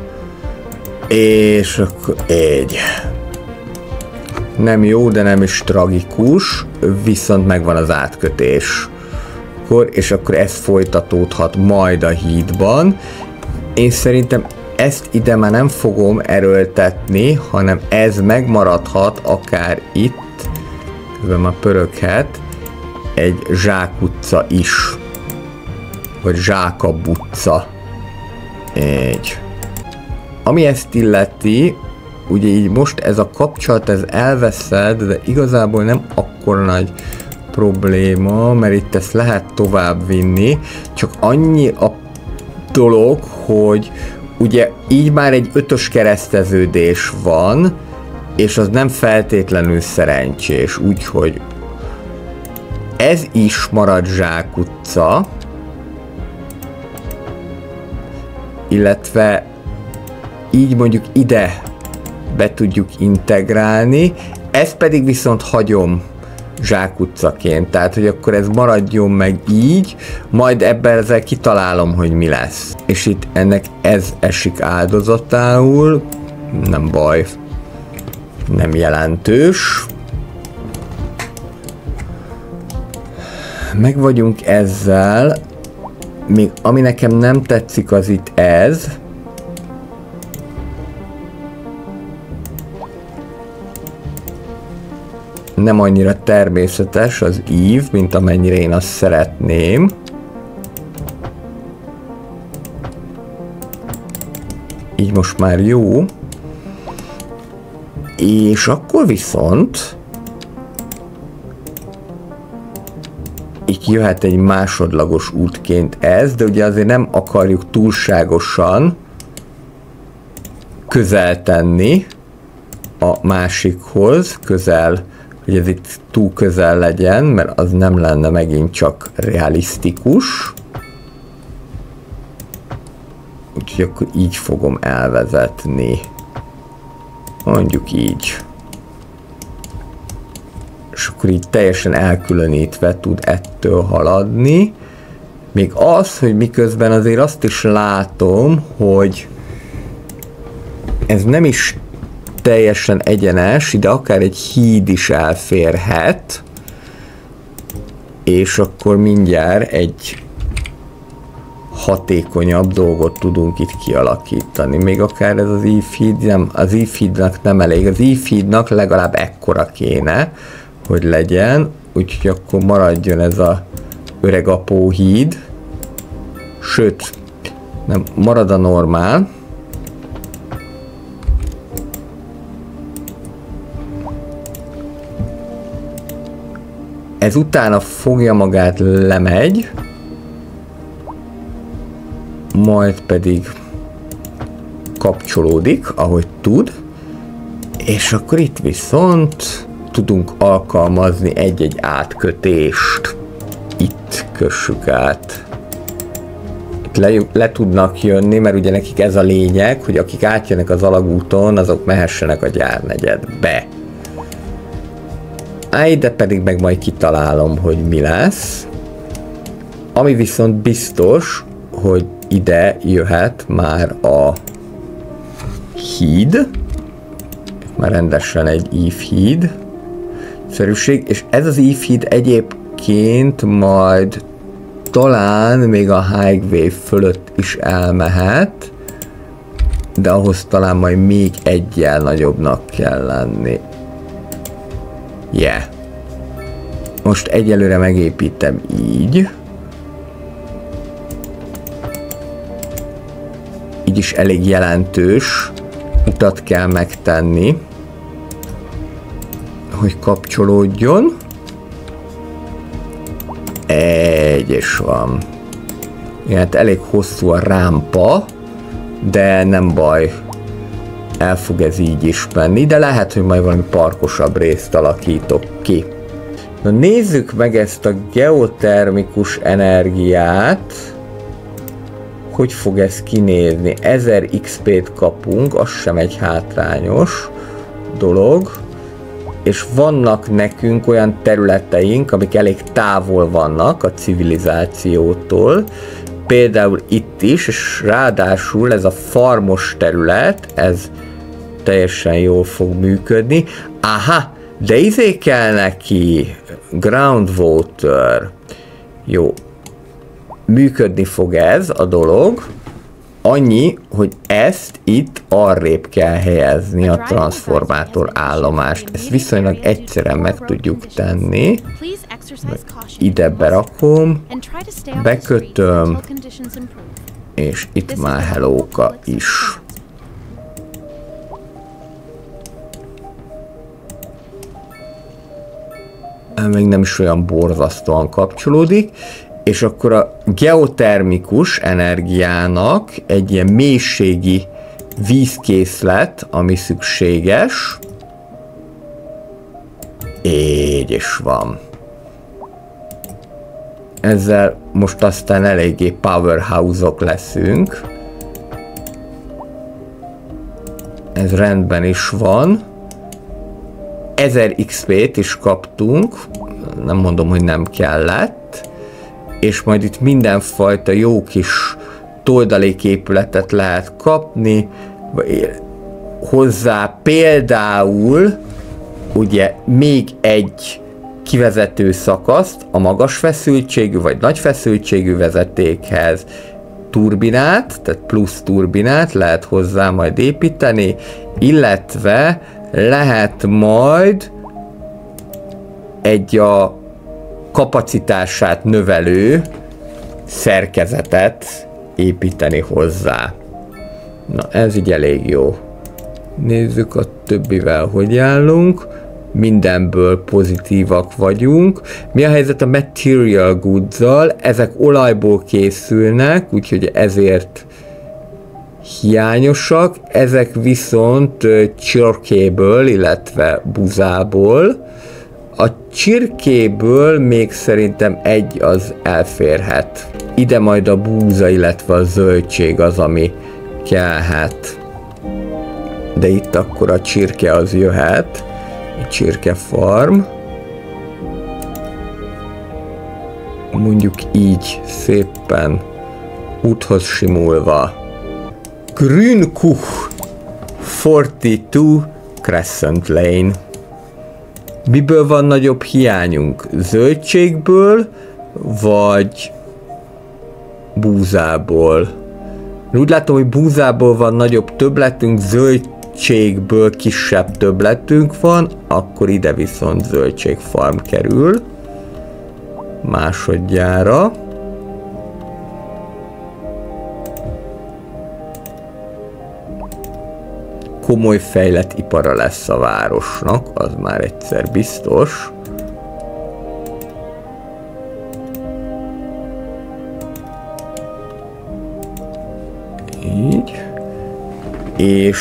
És akkor így. Nem jó, de nem is tragikus, viszont megvan az átkötés. És akkor ez folytatódhat majd a hídban. Én szerintem ezt ide már nem fogom erőltetni, hanem ez megmaradhat akár itt, közben már pöröghet, egy zsákutca is. Vagy zsákabb utca. Így. Ami ezt illeti, ugye így most ez a kapcsolat, ez elveszed, de igazából nem akkora nagy probléma, mert itt ezt lehet tovább vinni, csak annyi a dolog, hogy ugye így már egy 5-ös kereszteződés van, és az nem feltétlenül szerencsés, úgyhogy ez is marad zsákutca, illetve így mondjuk ide be tudjuk integrálni, ezt pedig viszont hagyom zsákutcaként, tehát hogy akkor ez maradjon meg így, majd ebben ezzel kitalálom, hogy mi lesz. És itt ennek ez esik áldozatául, nem baj, nem jelentős. Meg vagyunk ezzel, még ami nekem nem tetszik, az itt ez. Nem annyira természetes az ív, mint amennyire én azt szeretném. Így most már jó. És akkor viszont így jöhet egy másodlagos útként ez, de ugye azért nem akarjuk túlságosan közel tenni a másikhoz, közel, hogy ez itt túl közel legyen, mert az nem lenne megint csak realisztikus. Úgyhogy akkor így fogom elvezetni. Mondjuk így. És akkor így teljesen elkülönítve tud ettől haladni. Még az, hogy miközben azért azt is látom, hogy ez nem is teljesen egyenes, ide akár egy híd is elférhet, és akkor mindjárt egy hatékonyabb dolgot tudunk itt kialakítani. Még akár ez az e-feed, nem, az e-feednak nem elég, az e-feednak legalább ekkora kéne, hogy legyen, úgyhogy akkor maradjon ez a öreg apó híd, sőt, nem, marad a normál. Ez utána fogja magát, lemegy, majd pedig kapcsolódik, ahogy tud, és akkor itt viszont tudunk alkalmazni egy-egy átkötést. Itt kössük át. Le tudnak jönni, mert ugye nekik ez a lényeg, hogy akik átjönnek az alagúton, azok mehessenek a gyárnegyedbe. Ide pedig meg majd kitalálom, hogy mi lesz. Ami viszont biztos, hogy ide jöhet már a híd. Már rendesen egy ívhíd szerűség, és ez az ívhíd egyébként majd talán még a highway fölött is elmehet, de ahhoz talán majd még eggyel nagyobbnak kell lenni. Yeah. Most egyelőre megépítem így. Így is elég jelentős utat kell megtenni, hogy kapcsolódjon. Egy is van. Igen, hát elég hosszú a rámpa, de nem baj. El fog ez így is menni, de lehet, hogy majd valami parkosabb részt alakítok ki. Na nézzük meg ezt a geotermikus energiát. Hogy fog ez kinézni? 1000 XP-t kapunk, az sem egy hátrányos dolog. És vannak nekünk olyan területeink, amik elég távol vannak a civilizációtól. Például itt is, és ráadásul ez a farmos terület, ez teljesen jól fog működni. Aha, de izé kell neki, groundwater. Jó, működni fog ez a dolog. Annyi, hogy ezt itt arrébb kell helyezni a transformátor állomást. Ezt viszonylag egyszerűen meg tudjuk tenni. Ide berakom, bekötöm, és itt már hellóka is. Még nem is olyan borzasztóan kapcsolódik. És akkor a geotermikus energiának egy ilyen mélységi vízkészlet, ami szükséges. Így is van. Ezzel most aztán eléggé powerhouse-ok leszünk. Ez rendben is van. 1000 XP-t is kaptunk. Nem mondom, hogy nem kellett. És majd itt mindenfajta jó kis toldaléképületet lehet kapni, hozzá például ugye még egy kivezető szakaszt a magas feszültségű vagy nagy feszültségű vezetékhez, turbinát, tehát plusz turbinát lehet hozzá majd építeni, illetve lehet majd egy a kapacitását növelő szerkezetet építeni hozzá. Na, ez így elég jó. Nézzük a többivel, hogy állunk. Mindenből pozitívak vagyunk. Mi a helyzet a material goods-zal? Ezek olajból készülnek, úgyhogy ezért hiányosak. Ezek viszont csirkéből, illetve buzából. A csirkéből még szerintem egy az elférhet. Ide majd a búza, illetve a zöldség az, ami kellhet. De itt akkor a csirke az jöhet. A csirkefarm. Mondjuk így szépen úthoz simulva. Grünkuch 42 Crescent Lane. Miből van nagyobb hiányunk? Zöldségből, vagy búzából? Úgy látom, hogy búzából van nagyobb többletünk, zöldségből kisebb többletünk van, akkor ide viszont zöldségfarm kerül. Másodjára. Komoly fejlett ipara lesz a városnak, az már egyszer biztos. Így. És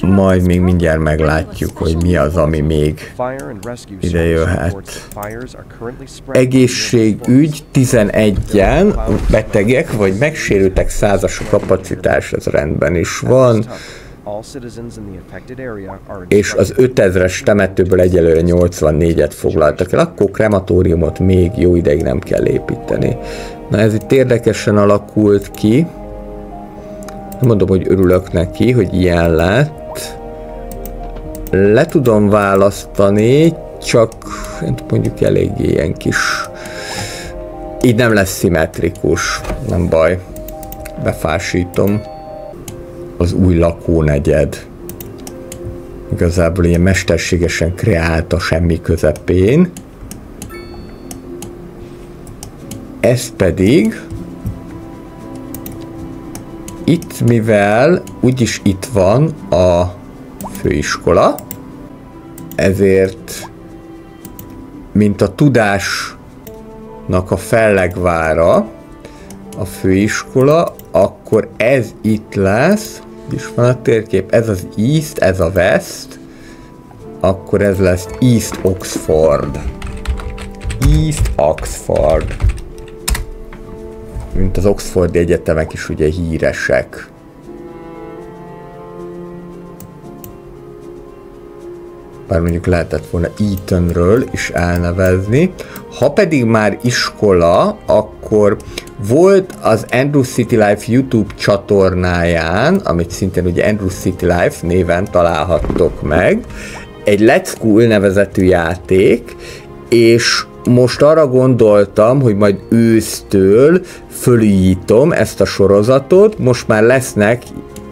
majd még mindjárt meglátjuk, hogy mi az, ami még ide jöhet. Egészségügy 11-en betegek vagy megsérültek 100-as kapacitás, ez rendben is van. És az 5000-es temetőből egyelőre 84-et foglaltak el, akkor krematóriumot még jó ideig nem kell építeni. Na ez itt érdekesen alakult ki. Nem mondom, hogy örülök neki, hogy ilyen lett. Le tudom választani, csak mondjuk eléggé ilyen kis... Így nem lesz szimmetrikus, nem baj. Befásítom. Az új lakónegyed. Igazából ilyen mesterségesen kreálta semmi közepén. Ez pedig itt, mivel úgyis itt van a főiskola, ezért mint a tudásnak a fellegvára a főiskola, akkor ez itt lesz, is van a térkép, ez az East, ez a West, akkor ez lesz East Oxford. East Oxford. Mint az Oxfordi egyetemek is ugye híresek. Bár mondjuk lehetett volna Etonről is elnevezni. Ha pedig már iskola, akkor volt az Andrew City Life YouTube csatornáján, amit szintén ugye Andrew City Life néven találhattok meg, egy Let's School nevezetű játék, és most arra gondoltam, hogy majd ősztől fölújítom ezt a sorozatot, most már lesznek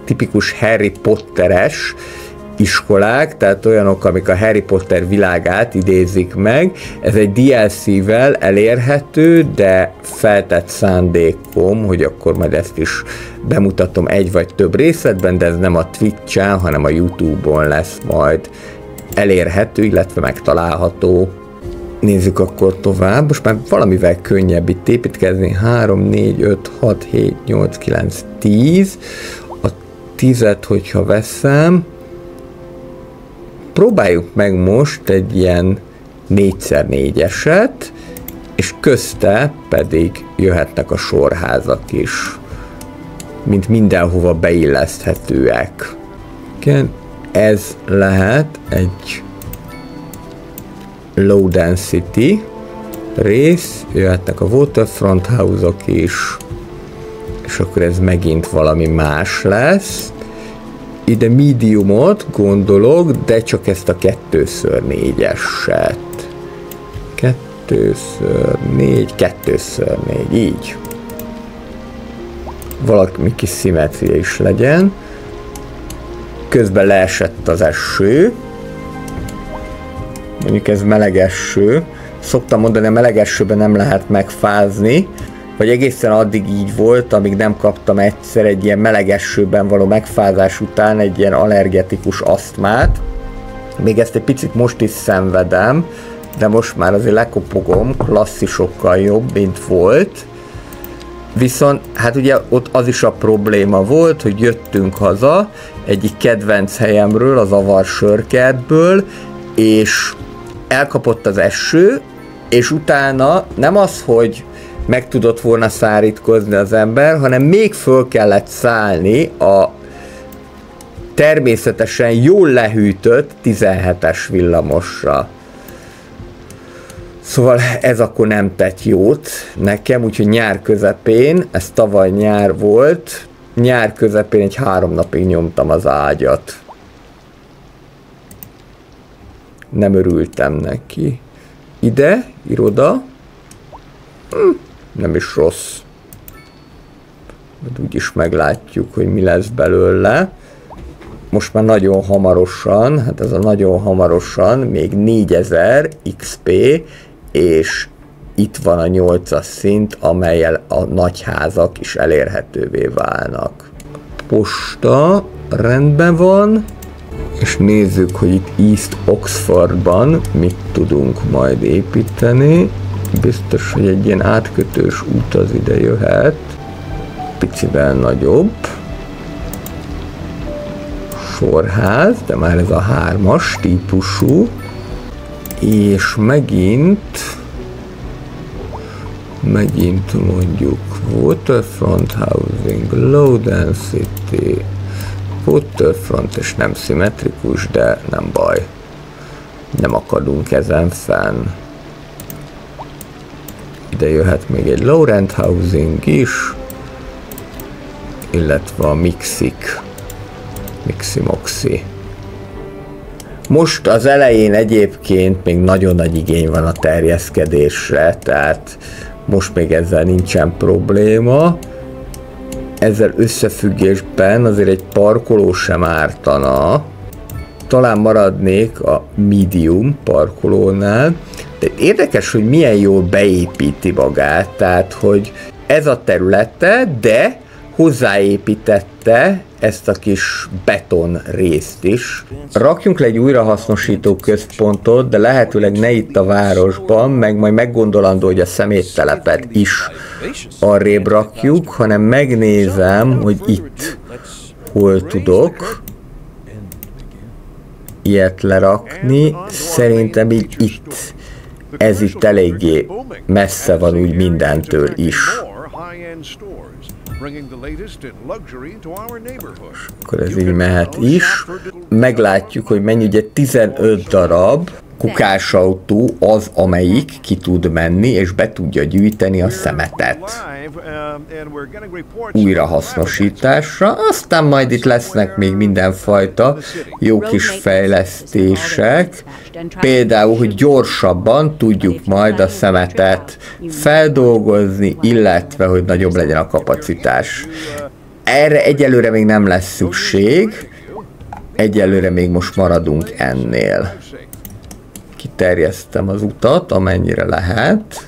tipikus Harry Potteres iskolák, tehát olyanok, amik a Harry Potter világát idézik meg. Ez egy DLC-vel elérhető, de feltett szándékom, hogy akkor majd ezt is bemutatom egy vagy több részletben, de ez nem a Twitch-en, hanem a YouTube-on lesz majd elérhető, illetve megtalálható. Nézzük akkor tovább, most már valamivel könnyebb itt építkezni, 3, 4, 5, 6, 7, 8, 9, 10, a 10-et, hogyha veszem, próbáljuk meg most egy ilyen 4x4-eset, és közte pedig jöhetnek a sorházak is, mint mindenhova beilleszthetőek. Igen, ez lehet egy low density rész, jöhetnek a waterfront house-ok is, és akkor ez megint valami más lesz. Ide mediumot gondolok, de csak ezt a 2x4-eset. 2x4, 2x4, így. Valami kis szimmetria is legyen. Közben leesett az eső. Mondjuk ez meleg eső. Szoktam mondani, a meleg esőben nem lehet megfázni, vagy egészen addig így volt, amíg nem kaptam egyszer egy ilyen meleg esőben való megfázás után egy ilyen allergetikus asztmát. Még ezt egy picit most is szenvedem, de most már azért lekopogom, klasszisokkal jobb, mint volt. Viszont hát ugye ott az is a probléma volt, hogy jöttünk haza egyik kedvenc helyemről, az Avar sörkertből, és elkapott az eső, és utána nem az, hogy meg tudott volna szárítkozni az ember, hanem még föl kellett szállni a természetesen jól lehűtött 17-es villamosra. Szóval ez akkor nem tett jót nekem, úgyhogy nyár közepén, ez tavaly nyár volt, nyár közepén egy 3 napig nyomtam az ágyat. Nem örültem neki. Ide, iroda. Nem is rossz. Úgyis meglátjuk, hogy mi lesz belőle. Most már nagyon hamarosan, hát ez a nagyon hamarosan, még 4000 XP, és itt van a 8-as szint, amellyel a nagyházak is elérhetővé válnak. Posta rendben van, és nézzük, hogy itt East Oxfordban mit tudunk majd építeni. Biztos, hogy egy ilyen átkötős út az ide jöhet. Picivel nagyobb. sorház, de már ez a 3-as típusú, és megint mondjuk waterfront housing, low density, waterfront, és nem szimmetrikus, de nem baj, nem akadunk ezen fenn. Ide jöhet még egy low rent housing is, illetve a Mixi-Moxi. Most az elején egyébként még nagyon nagy igény van a terjeszkedésre, tehát most még ezzel nincsen probléma. Ezzel összefüggésben azért egy parkoló sem ártana. Talán maradnék a medium parkolónál, de érdekes, hogy milyen jól beépíti magát, tehát hogy ez a területe, de hozzáépítette ezt a kis beton részt is. Rakjunk le egy újrahasznosító központot, de lehetőleg ne itt a városban, meg majd meggondolandó, hogy a szeméttelepet is arrébb rakjuk, hanem megnézem, hogy itt hol tudok ilyet lerakni. Szerintem így itt, ez itt eléggé messze van úgy mindentől is. Akkor ez így mehet is. Meglátjuk, hogy mennyi, ugye 15 darab kukásautó az, amelyik ki tud menni, és be tudja gyűjteni a szemetet újrahasznosításra. Aztán majd itt lesznek még mindenfajta jó kis fejlesztések. Például, hogy gyorsabban tudjuk majd a szemetet feldolgozni, illetve, hogy nagyobb legyen a kapacitás. Erre egyelőre még nem lesz szükség. Egyelőre még most maradunk ennél. Kiterjesztem az utat, amennyire lehet.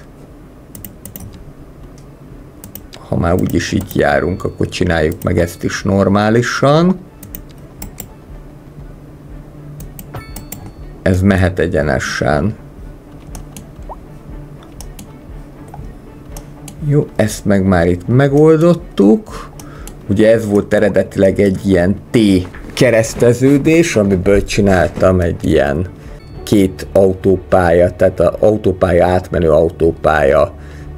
Ha már úgyis így járunk, akkor csináljuk meg ezt is normálisan. Ez mehet egyenesen. Jó, ezt meg már itt megoldottuk. Ugye ez volt eredetileg egy ilyen T kereszteződés, amiből csináltam egy ilyen 2 autópálya, tehát az autópálya átmenő autópálya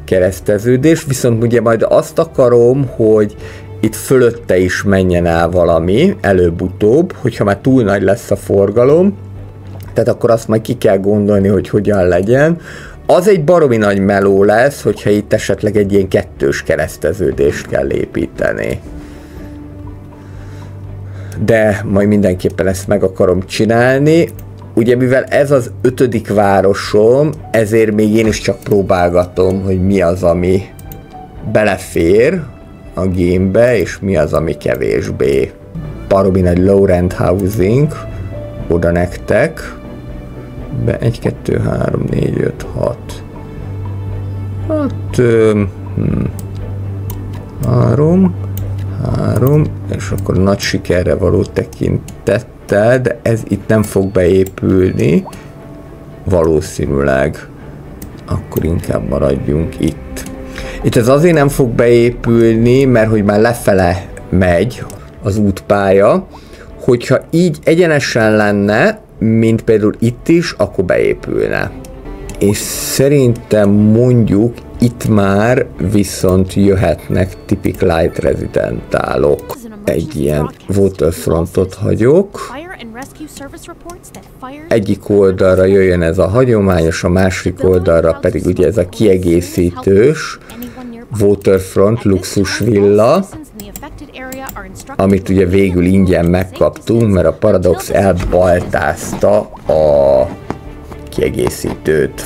kereszteződés, viszont ugye majd azt akarom, hogy itt fölötte is menjen el valami, előbb-utóbb, hogyha már túl nagy lesz a forgalom, tehát akkor azt majd ki kell gondolni, hogy hogyan legyen. Az egy baromi nagy meló lesz, hogyha itt esetleg egy ilyen 2-s kereszteződést kell építeni. De majd mindenképpen ezt meg akarom csinálni. Ugye mivel ez az 5. városom, ezért még én is csak próbálgatom, hogy mi az, ami belefér a gamebe, és mi az, ami kevésbé. Baromi nagy low rent housing, oda nektek. Be 1, 2, 3, 4, 5, 6. Hát... 3, és akkor nagy sikerre való tekintettel, de ez itt nem fog beépülni, valószínűleg. Akkor inkább maradjunk itt. Itt ez azért nem fog beépülni, mert hogy már lefele megy az útpálya, hogyha így egyenesen lenne, mint például itt is, akkor beépülne. És szerintem mondjuk itt már viszont jöhetnek typical light residentálok. Egy ilyen waterfrontot hagyok. Egyik oldalra jöjjön ez a hagyományos, a másik oldalra pedig ugye ez a kiegészítős waterfront luxus villa, amit ugye végül ingyen megkaptunk, mert a Paradox elbaltázta a kiegészítőt.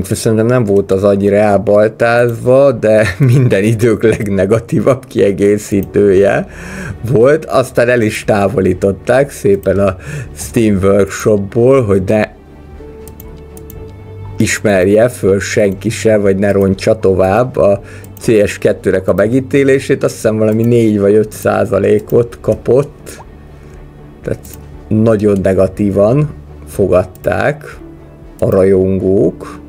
Szerintem nem volt az annyira elbaltázva, de minden idők legnegatívabb kiegészítője volt. Aztán el is távolították szépen a Steam Workshopból, hogy ne ismerje föl senki se, vagy ne roncsa tovább a CS2-nek a megítélését. Azt hiszem valami 4 vagy 5%-ot kapott. Tehát nagyon negatívan fogadták a rajongók.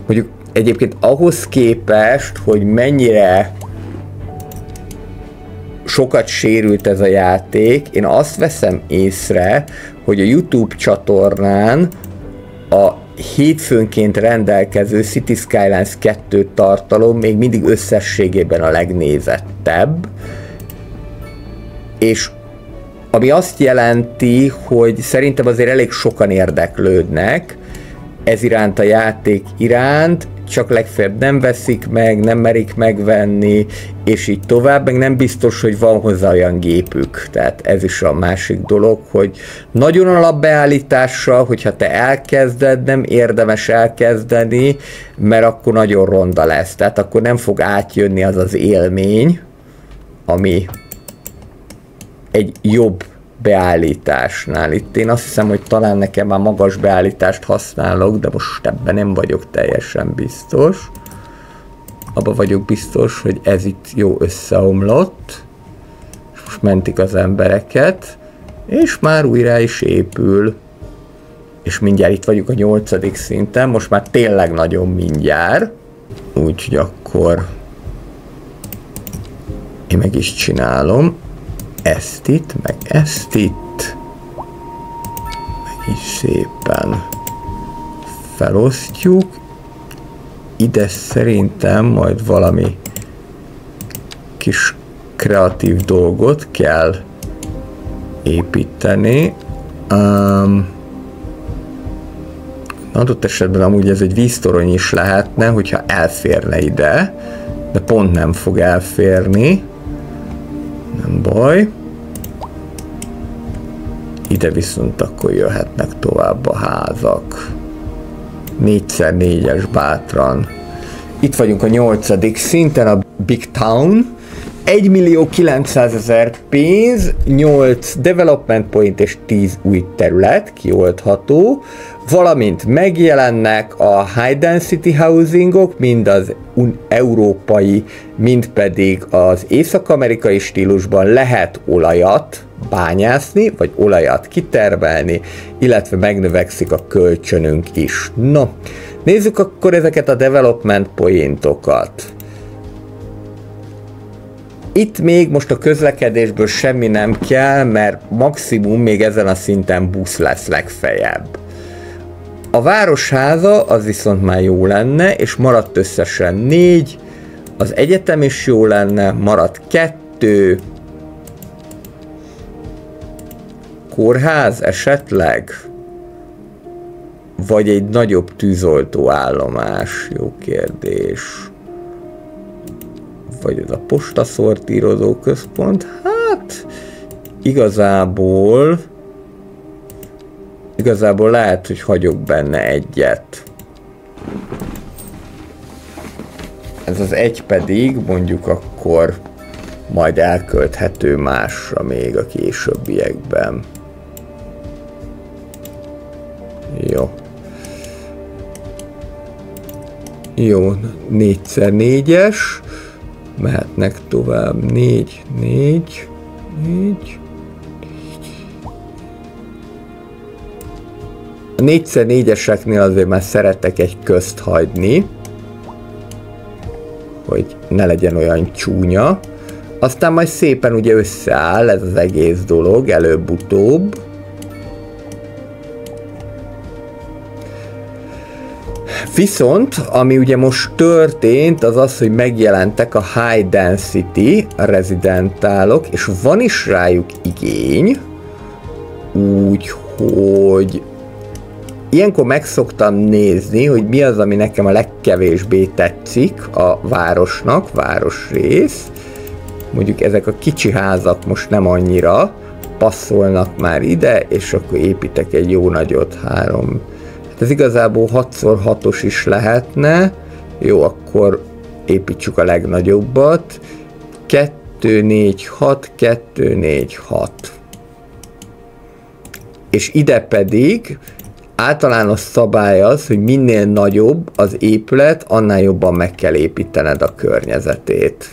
Mondjuk egyébként ahhoz képest, hogy mennyire sokat sérült ez a játék. Én azt veszem észre, hogy a YouTube csatornán a hétfőnként rendelkező City Skylines 2 tartalom még mindig összességében a legnézettebb, és ami azt jelenti, hogy szerintem azért elég sokan érdeklődnek ez iránt a játék iránt, csak legfeljebb nem veszik meg, nem merik megvenni, és így tovább, meg nem biztos, hogy van hozzá olyan gépük. Tehát ez is a másik dolog, hogy nagyon alapbeállítással, hogyha te elkezded, nem érdemes elkezdeni, mert akkor nagyon ronda lesz. Tehát akkor nem fog átjönni az az élmény, ami egy jobb beállításnál. Itt én azt hiszem, hogy talán nekem már magas beállítást használok, de most ebben nem vagyok teljesen biztos. Abba vagyok biztos, hogy ez itt jó összeomlott. Most mentik az embereket, és már újra is épül. És mindjárt itt vagyunk a 8. szinten, most már tényleg nagyon mindjárt. Úgyhogy akkor én meg is csinálom. Ezt itt, meg ezt itt, meg is szépen felosztjuk. Ide szerintem majd valami kis kreatív dolgot kell építeni. Adott esetben amúgy ez egy víztorony is lehetne, hogyha elférne ide, de pont nem fog elférni. Nem baj. Ide viszont akkor jöhetnek tovább a házak. 4x4-es bátran. Itt vagyunk a 8. szinten, a Big Town. 1.900.000 pénz, 8 development point és 10 új terület kioldható, valamint megjelennek a high density housingok, mind az európai, mind pedig az észak-amerikai stílusban lehet olajat bányászni, vagy olajat kitermelni, illetve megnövekszik a kölcsönünk is. No, nézzük akkor ezeket a development pointokat. Itt még most a közlekedésből semmi nem kell, mert maximum még ezen a szinten busz lesz legfeljebb. A városháza az viszont már jó lenne, és maradt összesen 4, az egyetem is jó lenne, maradt 2, kórház esetleg, vagy egy nagyobb tűzoltóállomás, jó kérdés. Vagy ez a postaszortírozó központ, hát igazából lehet, hogy hagyok benne egyet. Ez az egy pedig mondjuk akkor majd elkölthető másra még a későbbiekben. Jó. Jó, 4x4-es. Mehetnek tovább. 4, 4, 4. A 4x4-eseknél azért már szeretek egy közt hagyni, hogy ne legyen olyan csúnya. Aztán majd szépen ugye összeáll ez az egész dolog, előbb-utóbb. Viszont, ami ugye most történt, az az, hogy megjelentek a high density residentálok, és van is rájuk igény, úgyhogy ilyenkor meg szoktam nézni, hogy mi az, ami nekem a legkevésbé tetszik a városnak, városrész. Mondjuk ezek a kicsi házak most nem annyira passzolnak már ide, és akkor építek egy jó nagyot, 3. Hát ez igazából 6x6-os is lehetne. Jó, akkor építsük a legnagyobbat. 2, 4, 6, 2, 4, 6. És ide pedig általános szabály az, hogy minél nagyobb az épület, annál jobban meg kell építened a környezetét.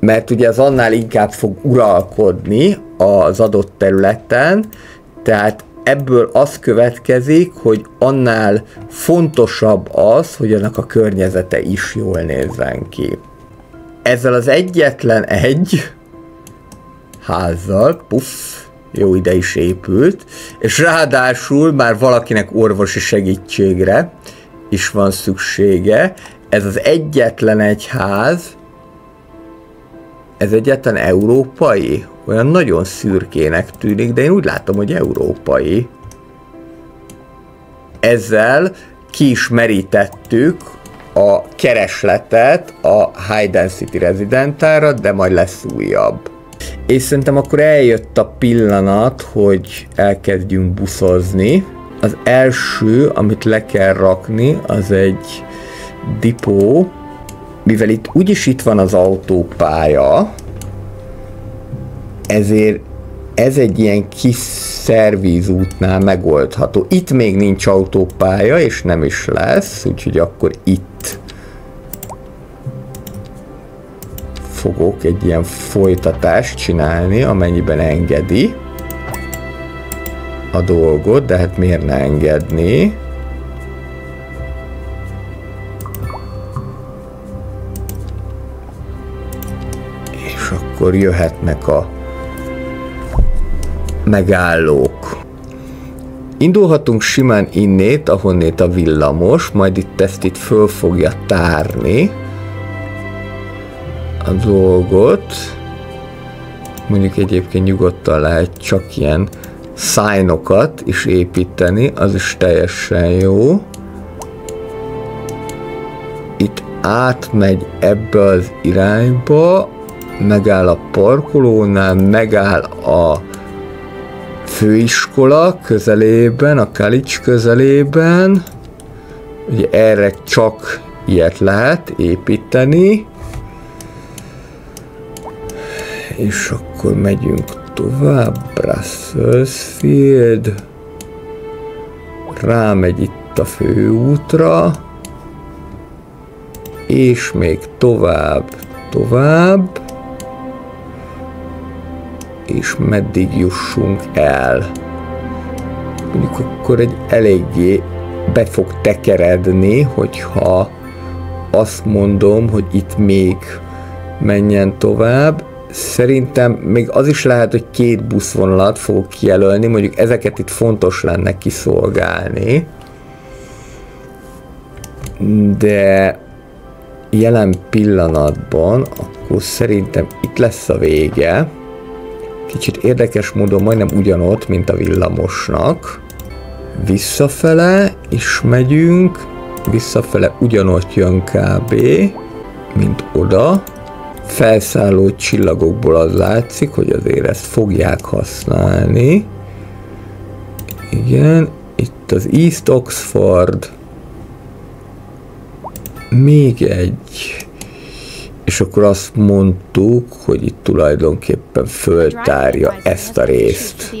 Mert ugye az annál inkább fog uralkodni az adott területen, tehát ebből az következik, hogy annál fontosabb az, hogy annak a környezete is jól nézzen ki. ezzel az egyetlen egy házzal, puff, jó, ide is épült, és ráadásul már valakinek orvosi segítségre is van szüksége. Ez az egyetlen egy ház, ez egyetlen európai? Olyan nagyon szürkének tűnik, de én úgy látom, hogy európai. Ezzel ki is merítettük a keresletet a High Density Residentára, de majd lesz újabb. És szerintem akkor eljött a pillanat, hogy elkezdjünk buszozni. Az első, amit le kell rakni, az egy dipó, mivel úgyis itt van az autópálya, ezért ez egy ilyen kis szervízútnál megoldható. Itt még nincs autópálya, és nem is lesz, úgyhogy akkor itt fogok egy ilyen folytatást csinálni, amennyiben engedi a dolgot, de hát miért ne engedni? És akkor jöhetnek a megállók. Indulhatunk simán innét, ahonnét a villamos, majd itt föl fogja tárni a dolgot. Mondjuk egyébként nyugodtan lehet csak ilyen szájnokat is építeni, az is teljesen jó. Itt átmegy ebbe az irányba, megáll a parkolónál, megáll a főiskola közelében, a college közelében. Ugye erre csak ilyet lehet építeni. És akkor megyünk tovább. Brusselsfield. Rámegy itt a főútra. És még tovább. És meddig jussunk el. Mondjuk akkor egy eléggé be fog tekeredni, hogyha azt mondom, hogy itt még menjen tovább. Szerintem még az is lehet, hogy 2 buszvonalat fogok kijelölni, mondjuk ezeket itt fontos lenne kiszolgálni. De jelen pillanatban akkor szerintem itt lesz a vége. Kicsit érdekes módon majdnem ugyanott, mint a villamosnak. Visszafele is megyünk. Visszafele ugyanott jön kb. Mint oda. Felszálló csillagokból az látszik, hogy azért ezt fogják használni. Igen, itt az East Oxford. Még egy. És akkor azt mondtuk, hogy itt tulajdonképpen föltárja ezt a részt.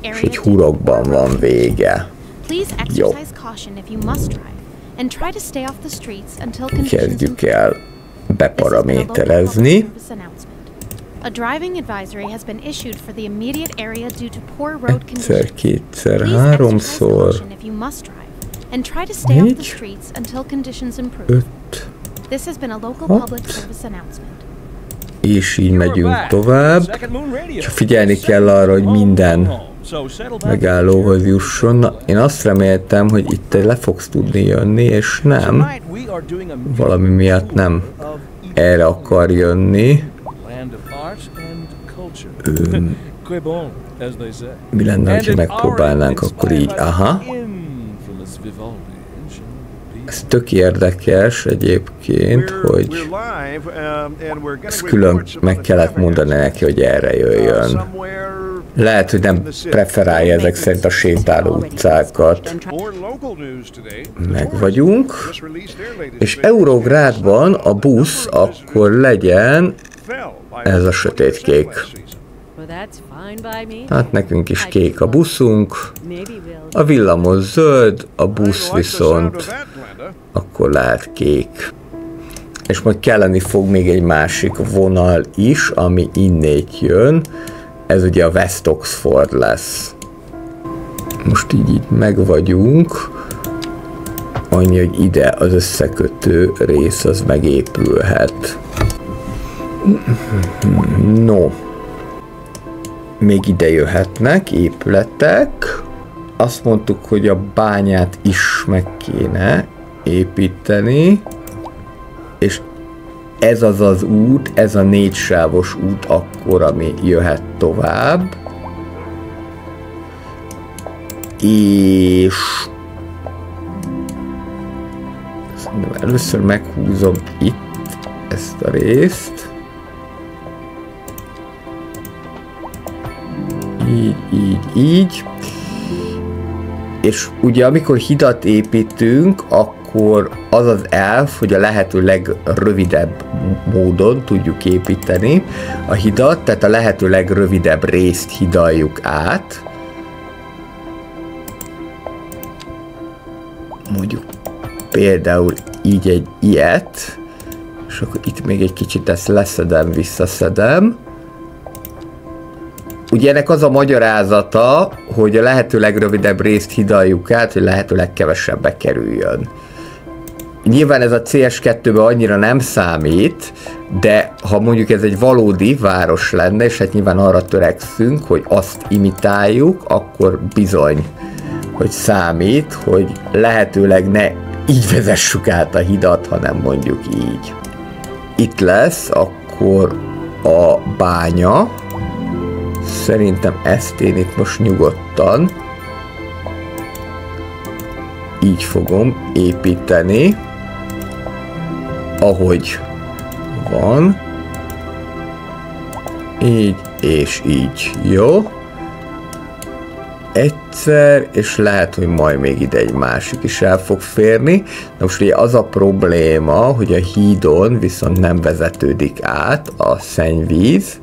És egy hurokban van vége. Jó. Kezdjük el beparaméterezni. Egyszer, kétszer, háromszor. 4, 5, 6, és így megyünk tovább. Csak figyelni kell arra, hogy minden megállóhoz jusson. Na, én azt reméltem, hogy itt le fogsz tudni jönni, és nem. Valami miatt nem erre akar jönni. Mi lenne, ha megpróbálnánk akkor így? Aha. Ez tök érdekes egyébként, hogy ezt külön meg kellett mondani neki, hogy erre jöjjön. Lehet, hogy nem preferálja ezek szerint a sétáló utcákat. Meg vagyunk. És Eurográdban a busz akkor legyen ez a sötétkék. Hát nekünk is kék a buszunk, a villamos zöld, a busz viszont akkor lehet kék. És majd kelleni fog még egy másik vonal is, ami innét jön. Ez ugye a West Oxford lesz. Most így itt meg vagyunk. Annyi, hogy ide az összekötő rész az megépülhet. No. Még ide jöhetnek épületek. Azt mondtuk, hogy a bányát is meg kéne építeni. És ez az az út, ez a 4 sávos út akkor, ami jöhet tovább. És először meghúzom itt ezt a részt. Így. És ugye amikor hidat építünk, akkor az az elv, hogy a lehető legrövidebb módon tudjuk építeni a hidat, tehát a lehető legrövidebb részt hidaljuk át. Mondjuk például így egy ilyet, és akkor itt még egy kicsit ezt leszedem, visszaszedem. Ugye ennek az a magyarázata, hogy a lehető legrövidebb részt hidaljuk át, hogy lehető legkevesebbe kerüljön. Nyilván ez a CS2-ben annyira nem számít, de ha mondjuk ez egy valódi város lenne, és hát nyilván arra törekszünk, hogy azt imitáljuk, akkor bizony, hogy számít, hogy lehetőleg ne így vezessük át a hidat, hanem mondjuk így. Itt lesz akkor a bánya. Szerintem ezt én itt most nyugodtan így fogom építeni, ahogy van. Így és így. Jó? Egyszer, és lehet, hogy majd még ide egy másik is el fog férni. Na most ugye az a probléma, hogy a hídon viszont nem vezetődik át a szennyvíz,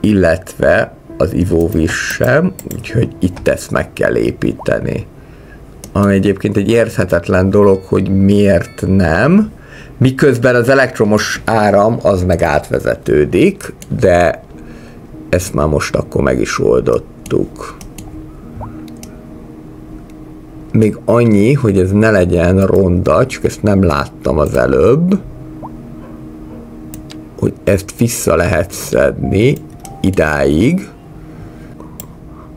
illetve az ivóvíz sem, úgyhogy itt ezt meg kell építeni. Ami egyébként egy érthetetlen dolog, hogy miért nem, miközben az elektromos áram az meg átvezetődik, de ezt már most akkor meg is oldottuk. Még annyi, hogy ez ne legyen ronda, csak ezt nem láttam az előbb, hogy ezt vissza lehet szedni idáig,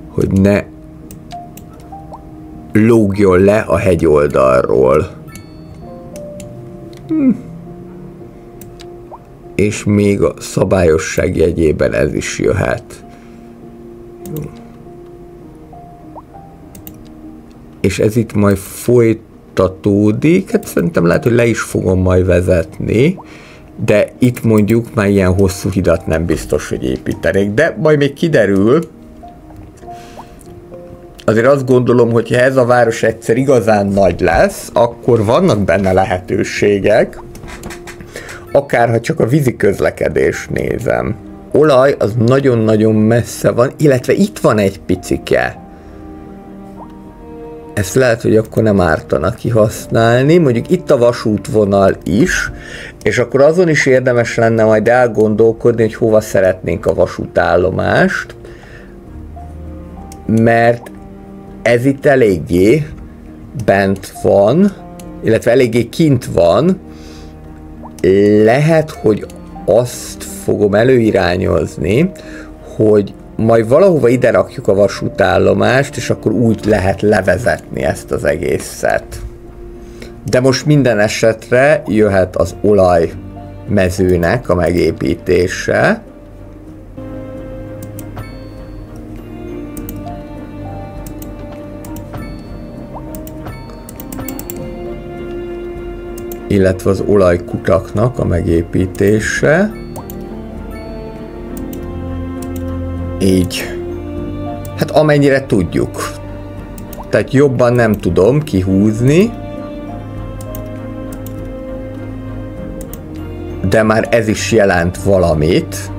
hogy ne lógjon le a hegyoldalról. És még a szabályosság jegyében ez is jöhet. És ez itt majd folytatódik, hát szerintem lehet, hogy le is fogom majd vezetni, de itt mondjuk már ilyen hosszú hidat nem biztos, hogy építenék, de majd még kiderül. Azért azt gondolom, hogy ha ez a város egyszer igazán nagy lesz, akkor vannak benne lehetőségek, akár ha csak a vízi közlekedést nézem. Olaj az nagyon-nagyon messze van, illetve itt van egy picike. Ezt lehet, hogy akkor nem ártana kihasználni, mondjuk itt a vasútvonal is, és akkor azon is érdemes lenne majd elgondolkodni, hogy hova szeretnénk a vasútállomást, mert ez itt eléggé bent van, illetve eléggé kint van. Lehet, hogy azt fogom előirányozni, hogy majd valahova ide rakjuk a vasútállomást, és akkor úgy lehet levezetni ezt az egészet. De most minden esetre jöhet az olajmezőnek a megépítése. Illetve az olajkutaknak a megépítése. Így. Hát amennyire tudjuk. Tehát jobban nem tudom kihúzni. De már ez is jelent valamit.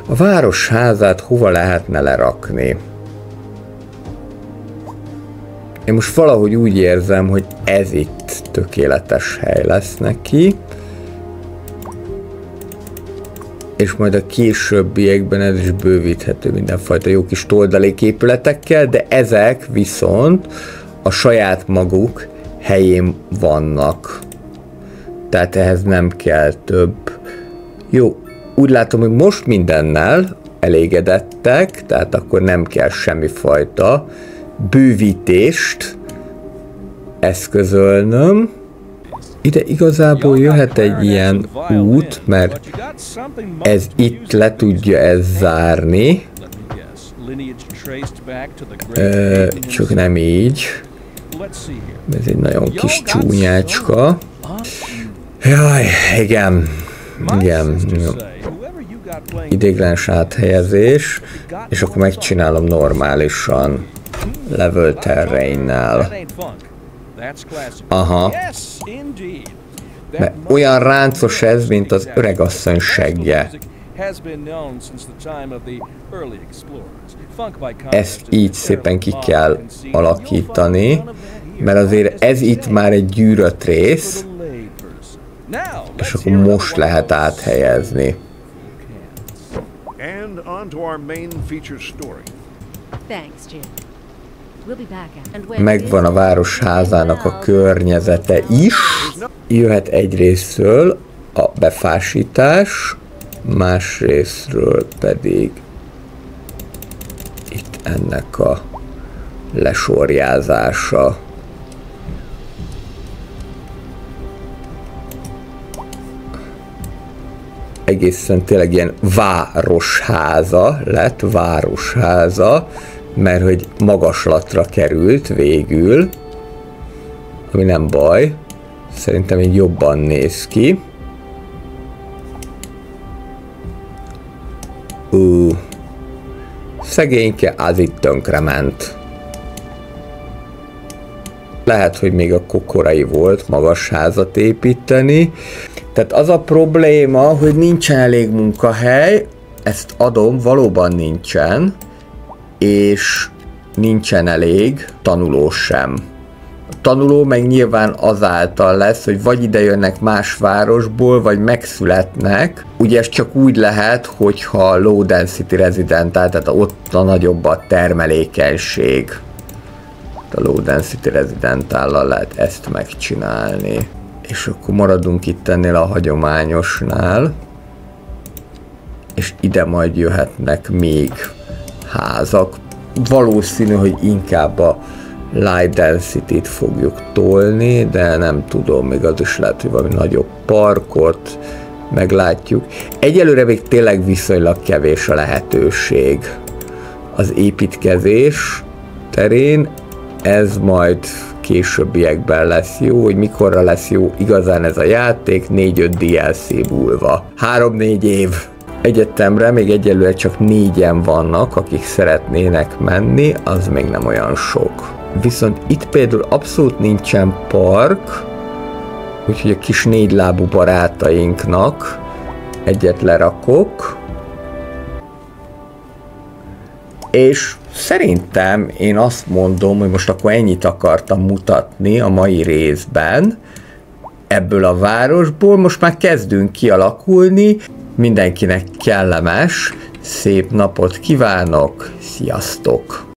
A városházát hova lehetne lerakni? Én most valahogy úgy érzem, hogy ez itt tökéletes hely lesz neki. És majd a későbbiekben ez is bővíthető mindenfajta jó kis toldaléképületekkel, de ezek viszont a saját maguk helyén vannak. Tehát ehhez nem kell több. Jó, úgy látom, hogy most mindennel elégedettek, tehát akkor nem kell semmifajta bővítést eszközölnöm. Ide igazából jöhet egy ilyen út, mert ez itt le tudja ezt zárni. Csak nem így. Ez egy nagyon kis csúnyácska. Jaj, igen. Igen. Ideiglenes áthelyezés, és akkor megcsinálom normálisan. Level terrain-nál. Aha. Mert olyan ráncos ez, mint az öregasszony seggje. Ezt így szépen ki kell alakítani, mert azért ez itt már egy gyűrött rész, és akkor most lehet áthelyezni. Megvan a városházának a környezete is. Jöhet egy részről a befásítás, más részről pedig itt ennek a lesorjázása. Egészen tényleg ilyen városháza lett, városháza, mert hogy magaslatra került végül, ami nem baj, szerintem így jobban néz ki. Szegényke, az itt tönkrement. Lehet, hogy még a kokorai volt magas házat építeni. Tehát az a probléma, hogy nincsen elég munkahely, ezt adom, valóban nincsen, és nincsen elég tanuló sem. A tanuló meg nyilván azáltal lesz, hogy vagy ide jönnek más városból, vagy megszületnek. Ugye ez csak úgy lehet, hogyha low density residentál, tehát ott a nagyobb a termelékenység. A low density residentállal lehet ezt megcsinálni. És akkor maradunk itt ennél a hagyományosnál. És ide majd jöhetnek még házak. Valószínű, hogy inkább a light density-t fogjuk tolni, de nem tudom, még az is lehet, hogy valami nagyobb parkot meglátjuk. Egyelőre még tényleg viszonylag kevés a lehetőség az építkezés terén. Ez majd későbbiekben lesz jó, hogy mikorra lesz jó igazán ez a játék, 4-5 DLC múlva. 3-4 év. Egyetemre még egyelőre csak 4-en vannak, akik szeretnének menni, az még nem olyan sok. Viszont itt például abszolút nincsen park, úgyhogy a kis 4 lábú barátainknak egyet lerakok. És szerintem én azt mondom, hogy most akkor ennyit akartam mutatni a mai részben ebből a városból. Most már kezdünk kialakulni. Mindenkinek kellemes, szép napot kívánok. Sziasztok!